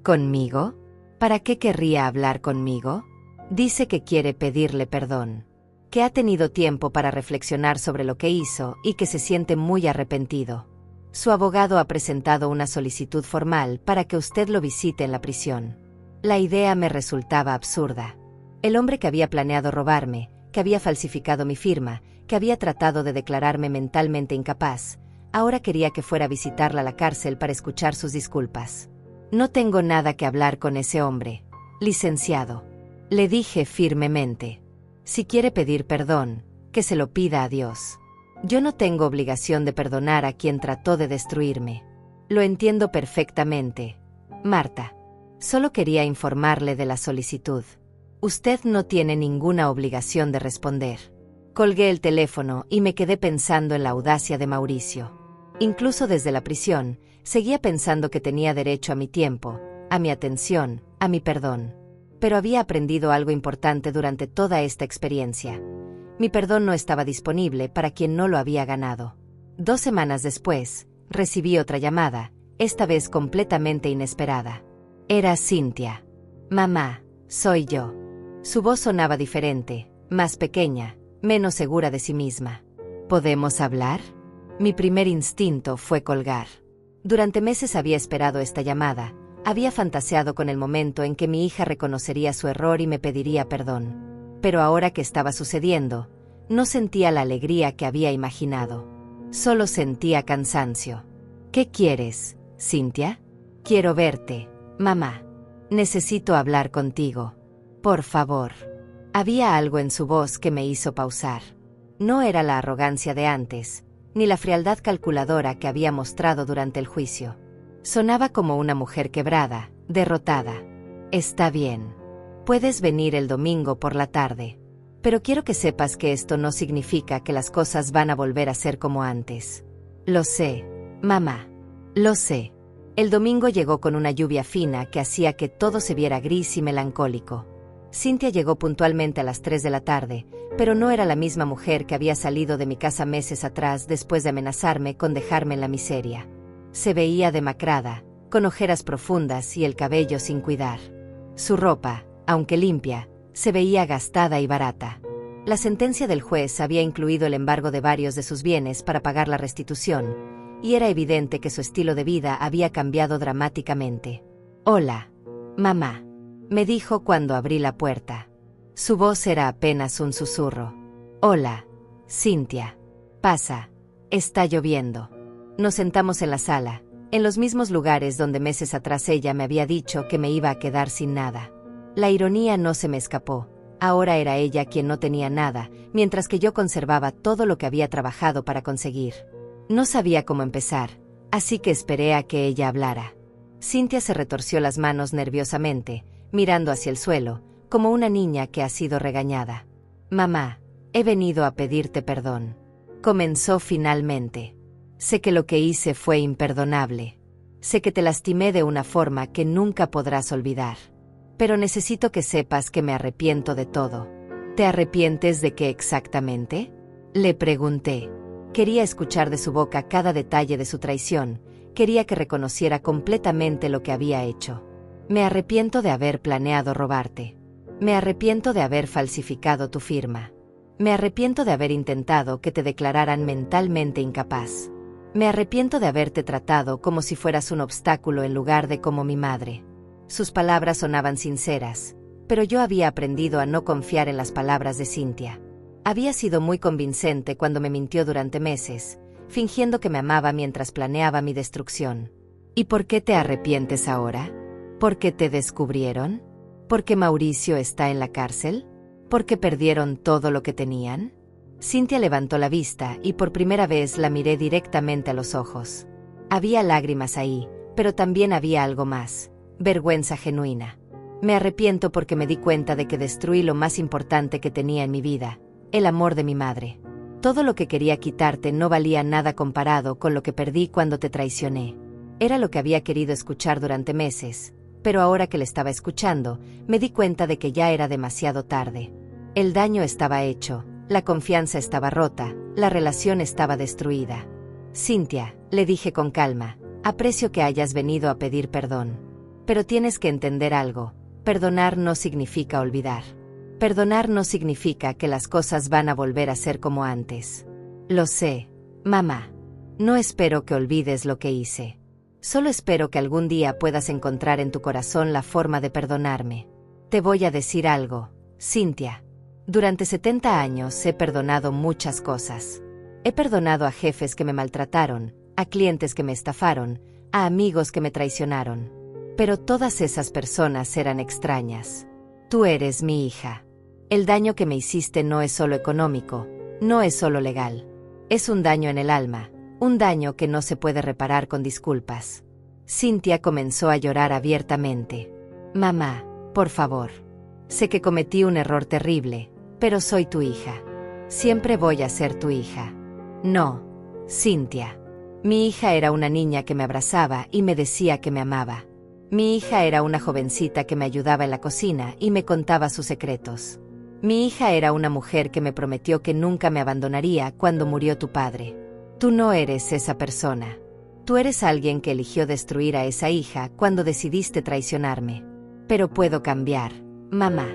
¿Conmigo? ¿Para qué querría hablar conmigo? Dice que quiere pedirle perdón, que ha tenido tiempo para reflexionar sobre lo que hizo y que se siente muy arrepentido. Su abogado ha presentado una solicitud formal para que usted lo visite en la prisión. La idea me resultaba absurda. El hombre que había planeado robarme, que había falsificado mi firma, que había tratado de declararme mentalmente incapaz, ahora quería que fuera a visitarla a la cárcel para escuchar sus disculpas. No tengo nada que hablar con ese hombre, licenciado. Le dije firmemente. Si quiere pedir perdón, que se lo pida a Dios. Yo no tengo obligación de perdonar a quien trató de destruirme. Lo entiendo perfectamente. Marta. Solo quería informarle de la solicitud. Usted no tiene ninguna obligación de responder. Colgué el teléfono y me quedé pensando en la audacia de Mauricio. Incluso desde la prisión, seguía pensando que tenía derecho a mi tiempo, a mi atención, a mi perdón. Pero había aprendido algo importante durante toda esta experiencia. Mi perdón no estaba disponible para quien no lo había ganado. 2 semanas después, recibí otra llamada, esta vez completamente inesperada. Era Cynthia. Mamá, soy yo. Su voz sonaba diferente, más pequeña, menos segura de sí misma. ¿Podemos hablar? Mi primer instinto fue colgar. Durante meses había esperado esta llamada, había fantaseado con el momento en que mi hija reconocería su error y me pediría perdón. Pero ahora que estaba sucediendo, no sentía la alegría que había imaginado. Solo sentía cansancio. ¿Qué quieres, Cynthia? Quiero verte, mamá. Necesito hablar contigo. Por favor. Había algo en su voz que me hizo pausar. No era la arrogancia de antes, ni la frialdad calculadora que había mostrado durante el juicio. Sonaba como una mujer quebrada, derrotada. Está bien. Puedes venir el domingo por la tarde. Pero quiero que sepas que esto no significa que las cosas van a volver a ser como antes. Lo sé, mamá. Lo sé. El domingo llegó con una lluvia fina que hacía que todo se viera gris y melancólico. Cynthia llegó puntualmente a las 3 de la tarde, pero no era la misma mujer que había salido de mi casa meses atrás después de amenazarme con dejarme en la miseria. Se veía demacrada, con ojeras profundas y el cabello sin cuidar. Su ropa, aunque limpia, se veía gastada y barata. La sentencia del juez había incluido el embargo de varios de sus bienes para pagar la restitución, y era evidente que su estilo de vida había cambiado dramáticamente. «Hola, mamá», me dijo cuando abrí la puerta. Su voz era apenas un susurro. «Hola, Cynthia. Pasa, está lloviendo». Nos sentamos en la sala, en los mismos lugares donde meses atrás ella me había dicho que me iba a quedar sin nada. La ironía no se me escapó. Ahora era ella quien no tenía nada, mientras que yo conservaba todo lo que había trabajado para conseguir. No sabía cómo empezar, así que esperé a que ella hablara. Cynthia se retorció las manos nerviosamente, mirando hacia el suelo, como una niña que ha sido regañada. «Mamá, he venido a pedirte perdón», comenzó finalmente. «Sé que lo que hice fue imperdonable. Sé que te lastimé de una forma que nunca podrás olvidar. Pero necesito que sepas que me arrepiento de todo». «¿Te arrepientes de qué exactamente?», le pregunté. Quería escuchar de su boca cada detalle de su traición, quería que reconociera completamente lo que había hecho. «Me arrepiento de haber planeado robarte. Me arrepiento de haber falsificado tu firma. Me arrepiento de haber intentado que te declararan mentalmente incapaz. Me arrepiento de haberte tratado como si fueras un obstáculo en lugar de como mi madre». Sus palabras sonaban sinceras, pero yo había aprendido a no confiar en las palabras de Cynthia. Había sido muy convincente cuando me mintió durante meses, fingiendo que me amaba mientras planeaba mi destrucción. «¿Y por qué te arrepientes ahora? ¿Por qué te descubrieron? ¿Por qué Mauricio está en la cárcel? ¿Por qué perdieron todo lo que tenían?». Cynthia levantó la vista y por primera vez la miré directamente a los ojos. Había lágrimas ahí, pero también había algo más. Vergüenza genuina. «Me arrepiento porque me di cuenta de que destruí lo más importante que tenía en mi vida, el amor de mi madre. Todo lo que quería quitarte no valía nada comparado con lo que perdí cuando te traicioné». Era lo que había querido escuchar durante meses, pero ahora que le estaba escuchando, me di cuenta de que ya era demasiado tarde. El daño estaba hecho, la confianza estaba rota, la relación estaba destruida. «Cynthia», le dije con calma, «aprecio que hayas venido a pedir perdón. Pero tienes que entender algo, perdonar no significa olvidar. Perdonar no significa que las cosas van a volver a ser como antes. Lo sé, mamá. No espero que olvides lo que hice. Solo espero que algún día puedas encontrar en tu corazón la forma de perdonarme. Te voy a decir algo, Cynthia. Durante 70 años he perdonado muchas cosas. He perdonado a jefes que me maltrataron, a clientes que me estafaron, a amigos que me traicionaron. Pero todas esas personas eran extrañas. Tú eres mi hija. El daño que me hiciste no es solo económico, no es solo legal. Es un daño en el alma, un daño que no se puede reparar con disculpas». Cynthia comenzó a llorar abiertamente. «Mamá, por favor. Sé que cometí un error terrible, pero soy tu hija. Siempre voy a ser tu hija». «No, Cynthia. Mi hija era una niña que me abrazaba y me decía que me amaba. Mi hija era una jovencita que me ayudaba en la cocina y me contaba sus secretos. Mi hija era una mujer que me prometió que nunca me abandonaría cuando murió tu padre. Tú no eres esa persona. Tú eres alguien que eligió destruir a esa hija cuando decidiste traicionarme. Pero puedo cambiar, mamá.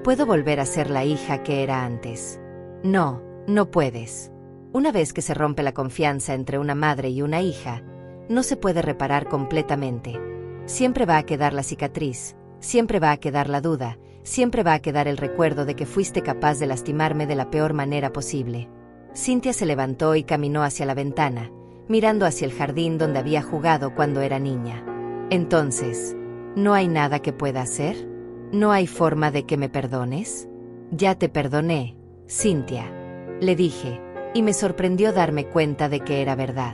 Puedo volver a ser la hija que era antes». «No, no puedes. Una vez que se rompe la confianza entre una madre y una hija, no se puede reparar completamente. Siempre va a quedar la cicatriz, siempre va a quedar la duda, siempre va a quedar el recuerdo de que fuiste capaz de lastimarme de la peor manera posible». Cynthia se levantó y caminó hacia la ventana, mirando hacia el jardín donde había jugado cuando era niña. «Entonces, ¿no hay nada que pueda hacer? ¿No hay forma de que me perdones?». «Ya te perdoné, Cynthia», le dije, y me sorprendió darme cuenta de que era verdad.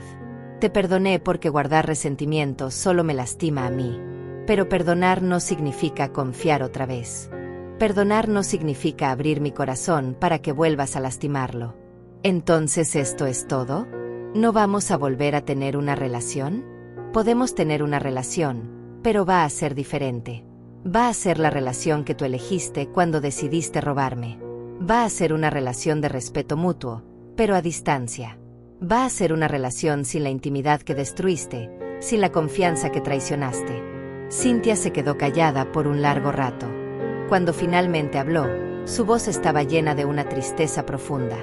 «Te perdoné porque guardar resentimiento solo me lastima a mí. Pero perdonar no significa confiar otra vez. Perdonar no significa abrir mi corazón para que vuelvas a lastimarlo». «¿Entonces esto es todo? ¿No vamos a volver a tener una relación?». «Podemos tener una relación, pero va a ser diferente. Va a ser la relación que tú elegiste cuando decidiste robarme. Va a ser una relación de respeto mutuo, pero a distancia. Va a ser una relación sin la intimidad que destruiste, sin la confianza que traicionaste». Cynthia se quedó callada por un largo rato. Cuando finalmente habló, su voz estaba llena de una tristeza profunda.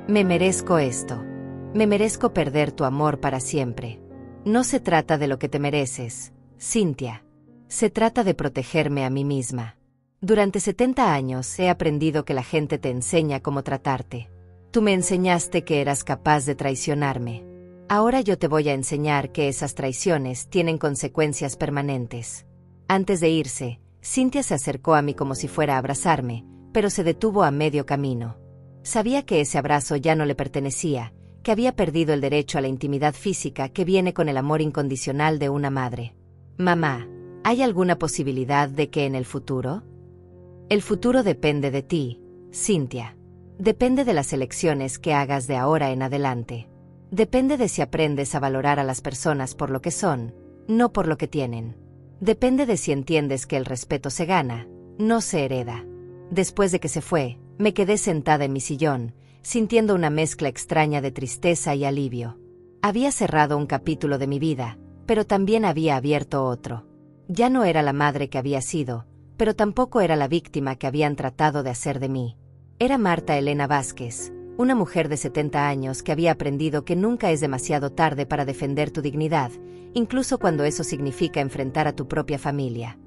«Me merezco esto. Me merezco perder tu amor para siempre. No se trata de lo que te mereces, Cynthia. Se trata de protegerme a mí misma. Durante 70 años he aprendido que la gente te enseña cómo tratarte. Tú me enseñaste que eras capaz de traicionarme. Ahora yo te voy a enseñar que esas traiciones tienen consecuencias permanentes. Antes de irse, Cynthia se acercó a mí como si fuera a abrazarme, pero se detuvo a medio camino. Sabía que ese abrazo ya no le pertenecía, que había perdido el derecho a la intimidad física que viene con el amor incondicional de una madre. Mamá, ¿hay alguna posibilidad de que en el futuro? El futuro depende de ti, Cynthia. Depende de las elecciones que hagas de ahora en adelante. Depende de si aprendes a valorar a las personas por lo que son, no por lo que tienen. Depende de si entiendes que el respeto se gana, no se hereda. Después de que se fue, me quedé sentada en mi sillón, sintiendo una mezcla extraña de tristeza y alivio. Había cerrado un capítulo de mi vida, pero también había abierto otro. Ya no era la madre que había sido, pero tampoco era la víctima que habían tratado de hacer de mí. Era Marta Elena Vázquez, una mujer de 70 años que había aprendido que nunca es demasiado tarde para defender tu dignidad, incluso cuando eso significa enfrentar a tu propia familia.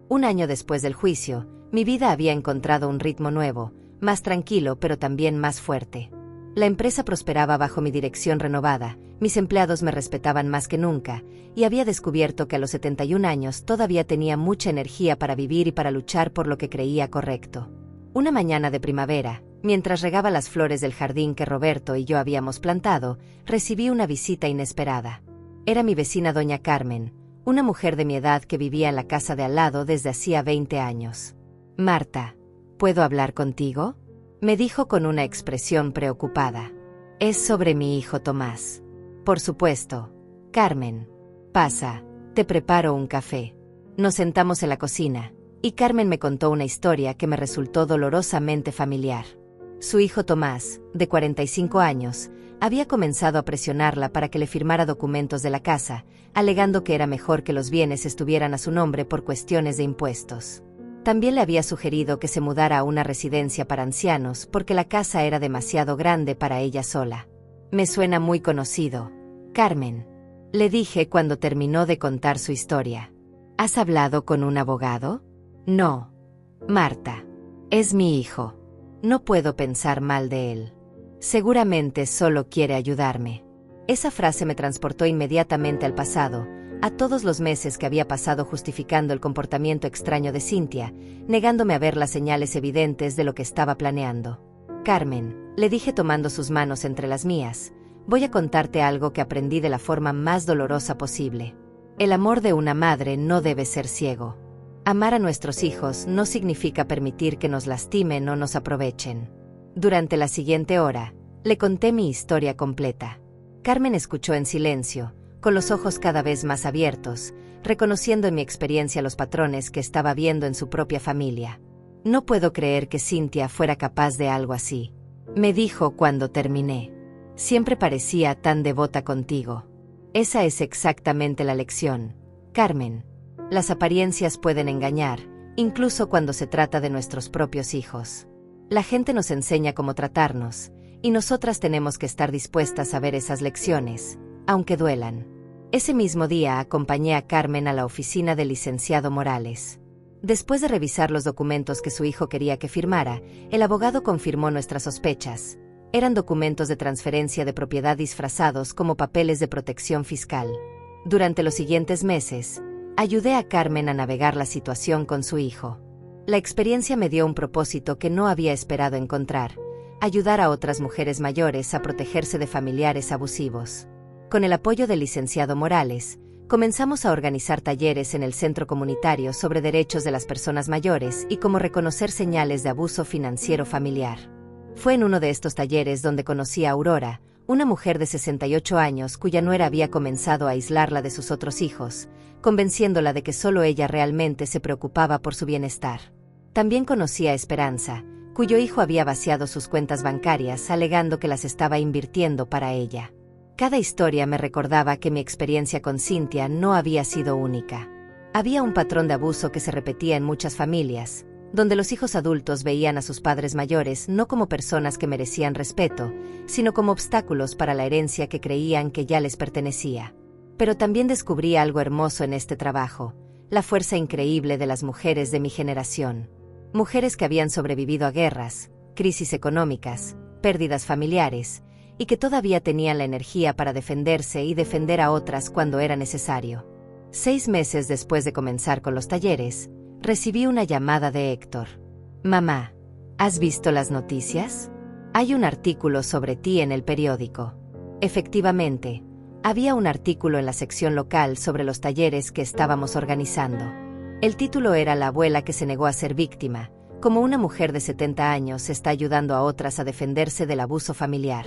Un año después del juicio, mi vida había encontrado un ritmo nuevo, más tranquilo pero también más fuerte. La empresa prosperaba bajo mi dirección renovada, mis empleados me respetaban más que nunca, y había descubierto que a los 71 años todavía tenía mucha energía para vivir y para luchar por lo que creía correcto. Una mañana de primavera, mientras regaba las flores del jardín que Roberto y yo habíamos plantado, recibí una visita inesperada. Era mi vecina doña Carmen, una mujer de mi edad que vivía en la casa de al lado desde hacía 20 años. Marta, ¿puedo hablar contigo?, me dijo con una expresión preocupada. Es sobre mi hijo Tomás. Por supuesto. Carmen. Pasa, te preparo un café. Nos sentamos en la cocina, y Carmen me contó una historia que me resultó dolorosamente familiar. Su hijo Tomás, de 45 años, había comenzado a presionarla para que le firmara documentos de la casa, alegando que era mejor que los bienes estuvieran a su nombre por cuestiones de impuestos. También le había sugerido que se mudara a una residencia para ancianos porque la casa era demasiado grande para ella sola. Me suena muy conocido, Carmen, le dije cuando terminó de contar su historia. ¿Has hablado con un abogado? No. Marta. Es mi hijo. No puedo pensar mal de él. Seguramente solo quiere ayudarme. Esa frase me transportó inmediatamente al pasado, a todos los meses que había pasado justificando el comportamiento extraño de Cynthia, negándome a ver las señales evidentes de lo que estaba planeando. Carmen, le dije tomando sus manos entre las mías, voy a contarte algo que aprendí de la forma más dolorosa posible. El amor de una madre no debe ser ciego. Amar a nuestros hijos no significa permitir que nos lastimen o nos aprovechen. Durante la siguiente hora, le conté mi historia completa. Carmen escuchó en silencio, con los ojos cada vez más abiertos, reconociendo en mi experiencia los patrones que estaba viendo en su propia familia. No puedo creer que Cynthia fuera capaz de algo así, me dijo cuando terminé. Siempre parecía tan devota contigo. Esa es exactamente la lección, Carmen. Las apariencias pueden engañar, incluso cuando se trata de nuestros propios hijos. La gente nos enseña cómo tratarnos, y nosotras tenemos que estar dispuestas a ver esas lecciones, aunque duelan. Ese mismo día acompañé a Carmen a la oficina del licenciado Morales. Después de revisar los documentos que su hijo quería que firmara, el abogado confirmó nuestras sospechas. Eran documentos de transferencia de propiedad disfrazados como papeles de protección fiscal. Durante los siguientes meses, ayudé a Carmen a navegar la situación con su hijo. La experiencia me dio un propósito que no había esperado encontrar: ayudar a otras mujeres mayores a protegerse de familiares abusivos. Con el apoyo del licenciado Morales, comenzamos a organizar talleres en el centro comunitario sobre derechos de las personas mayores y cómo reconocer señales de abuso financiero familiar. Fue en uno de estos talleres donde conocí a Aurora, una mujer de 68 años cuya nuera había comenzado a aislarla de sus otros hijos, convenciéndola de que solo ella realmente se preocupaba por su bienestar. También conocí a Esperanza, cuyo hijo había vaciado sus cuentas bancarias alegando que las estaba invirtiendo para ella. Cada historia me recordaba que mi experiencia con Cynthia no había sido única. Había un patrón de abuso que se repetía en muchas familias, donde los hijos adultos veían a sus padres mayores no como personas que merecían respeto, sino como obstáculos para la herencia que creían que ya les pertenecía. Pero también descubrí algo hermoso en este trabajo: la fuerza increíble de las mujeres de mi generación. Mujeres que habían sobrevivido a guerras, crisis económicas, pérdidas familiares, y que todavía tenían la energía para defenderse y defender a otras cuando era necesario. 6 meses después de comenzar con los talleres, recibí una llamada de Héctor. Mamá, ¿has visto las noticias? Hay un artículo sobre ti en el periódico. Efectivamente, había un artículo en la sección local sobre los talleres que estábamos organizando. El título era La abuela que se negó a ser víctima, como una mujer de 70 años está ayudando a otras a defenderse del abuso familiar.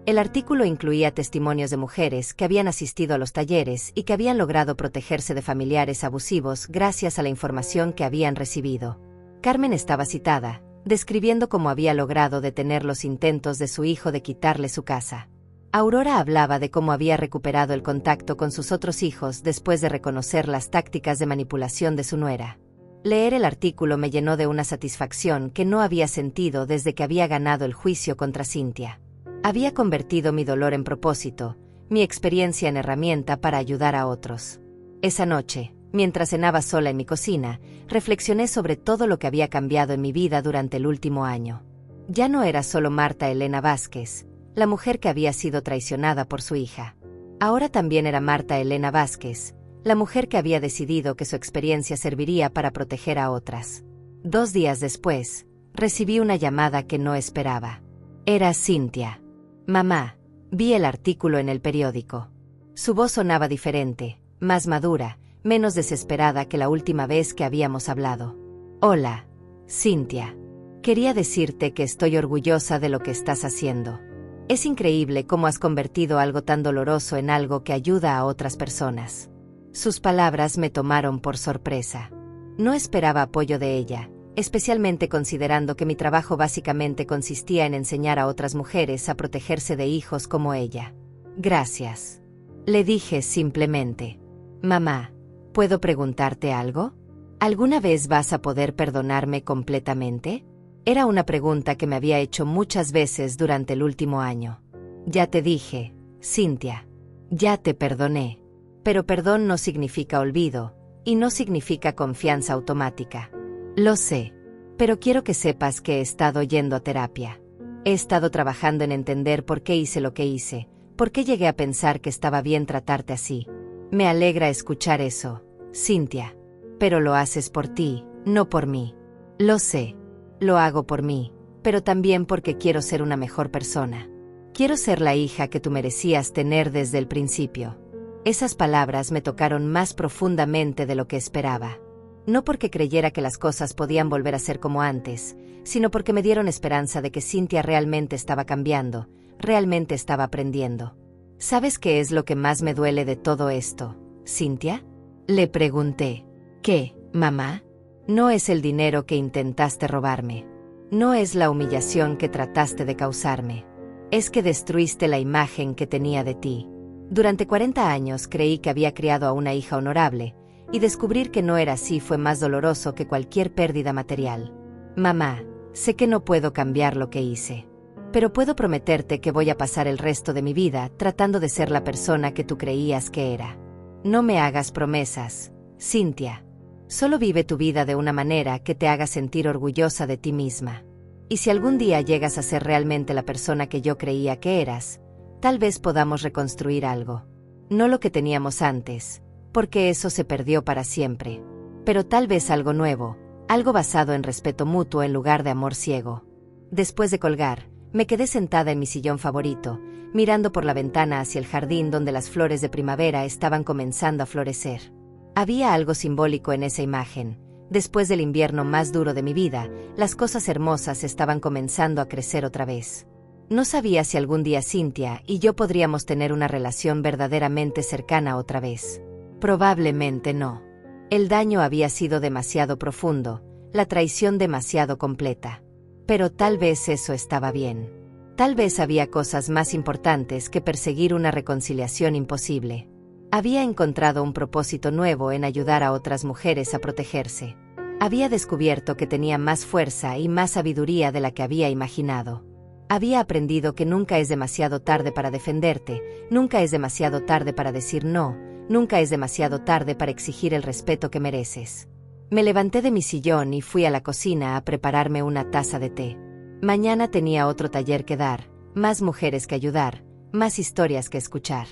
El artículo incluía testimonios de mujeres que habían asistido a los talleres y que habían logrado protegerse de familiares abusivos gracias a la información que habían recibido. Carmen estaba citada, describiendo cómo había logrado detener los intentos de su hijo de quitarle su casa. Aurora hablaba de cómo había recuperado el contacto con sus otros hijos después de reconocer las tácticas de manipulación de su nuera. Leer el artículo me llenó de una satisfacción que no había sentido desde que había ganado el juicio contra Cynthia. Había convertido mi dolor en propósito, mi experiencia en herramienta para ayudar a otros. Esa noche, mientras cenaba sola en mi cocina, reflexioné sobre todo lo que había cambiado en mi vida durante el último año. Ya no era solo Marta Elena Vázquez, la mujer que había sido traicionada por su hija. Ahora también era Marta Elena Vázquez, la mujer que había decidido que su experiencia serviría para proteger a otras. 2 días después, recibí una llamada que no esperaba. Era Cynthia. Mamá, vi el artículo en el periódico. Su voz sonaba diferente, más madura, menos desesperada que la última vez que habíamos hablado. Hola, Cynthia. Quería decirte que estoy orgullosa de lo que estás haciendo. Es increíble cómo has convertido algo tan doloroso en algo que ayuda a otras personas. Sus palabras me tomaron por sorpresa. No esperaba apoyo de ella, especialmente considerando que mi trabajo básicamente consistía en enseñar a otras mujeres a protegerse de hijos como ella. Gracias. Le dije simplemente. Mamá, ¿puedo preguntarte algo? ¿Alguna vez vas a poder perdonarme completamente? Era una pregunta que me había hecho muchas veces durante el último año. Ya te dije, Cynthia. Ya te perdoné. Pero perdón no significa olvido, y no significa confianza automática. Lo sé, pero quiero que sepas que he estado yendo a terapia. He estado trabajando en entender por qué hice lo que hice, por qué llegué a pensar que estaba bien tratarte así. Me alegra escuchar eso, Cynthia. Pero lo haces por ti, no por mí. Lo sé. Lo hago por mí, pero también porque quiero ser una mejor persona. Quiero ser la hija que tú merecías tener desde el principio. Esas palabras me tocaron más profundamente de lo que esperaba. No porque creyera que las cosas podían volver a ser como antes, sino porque me dieron esperanza de que Cynthia realmente estaba cambiando, realmente estaba aprendiendo. ¿Sabes qué es lo que más me duele de todo esto, Cynthia? Le pregunté. ¿Qué, mamá? No es el dinero que intentaste robarme. No es la humillación que trataste de causarme. Es que destruiste la imagen que tenía de ti. Durante 40 años creí que había criado a una hija honorable, y descubrir que no era así fue más doloroso que cualquier pérdida material. Mamá, sé que no puedo cambiar lo que hice, pero puedo prometerte que voy a pasar el resto de mi vida tratando de ser la persona que tú creías que era. No me hagas promesas, Cynthia. Solo vive tu vida de una manera que te haga sentir orgullosa de ti misma. Y si algún día llegas a ser realmente la persona que yo creía que eras, tal vez podamos reconstruir algo. No lo que teníamos antes, porque eso se perdió para siempre. Pero tal vez algo nuevo, algo basado en respeto mutuo en lugar de amor ciego. Después de colgar, me quedé sentada en mi sillón favorito, mirando por la ventana hacia el jardín donde las flores de primavera estaban comenzando a florecer. Había algo simbólico en esa imagen. Después del invierno más duro de mi vida, las cosas hermosas estaban comenzando a crecer otra vez. No sabía si algún día Cynthia y yo podríamos tener una relación verdaderamente cercana otra vez. Probablemente no. El daño había sido demasiado profundo, la traición demasiado completa. Pero tal vez eso estaba bien. Tal vez había cosas más importantes que perseguir una reconciliación imposible. Había encontrado un propósito nuevo en ayudar a otras mujeres a protegerse. Había descubierto que tenía más fuerza y más sabiduría de la que había imaginado. Había aprendido que nunca es demasiado tarde para defenderte, nunca es demasiado tarde para decir no, nunca es demasiado tarde para exigir el respeto que mereces. Me levanté de mi sillón y fui a la cocina a prepararme una taza de té. Mañana tenía otro taller que dar, más mujeres que ayudar, más historias que escuchar.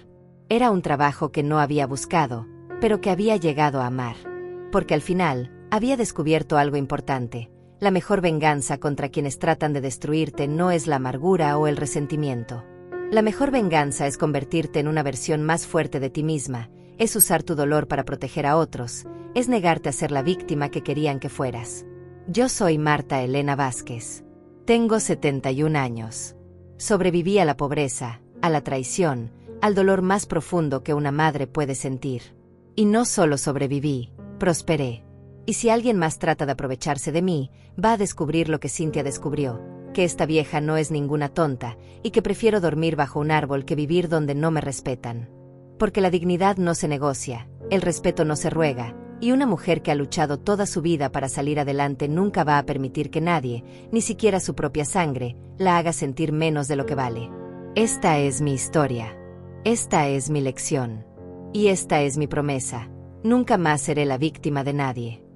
Era un trabajo que no había buscado, pero que había llegado a amar. Porque al final, había descubierto algo importante. La mejor venganza contra quienes tratan de destruirte no es la amargura o el resentimiento. La mejor venganza es convertirte en una versión más fuerte de ti misma, es usar tu dolor para proteger a otros, es negarte a ser la víctima que querían que fueras. Yo soy Marta Elena Vázquez. Tengo 71 años. Sobreviví a la pobreza, a la traición, al dolor más profundo que una madre puede sentir. Y no solo sobreviví, prosperé. Y si alguien más trata de aprovecharse de mí, va a descubrir lo que Cintia descubrió, que esta vieja no es ninguna tonta, y que prefiero dormir bajo un árbol que vivir donde no me respetan. Porque la dignidad no se negocia, el respeto no se ruega, y una mujer que ha luchado toda su vida para salir adelante nunca va a permitir que nadie, ni siquiera su propia sangre, la haga sentir menos de lo que vale. Esta es mi historia. Esta es mi lección. Y esta es mi promesa. Nunca más seré la víctima de nadie.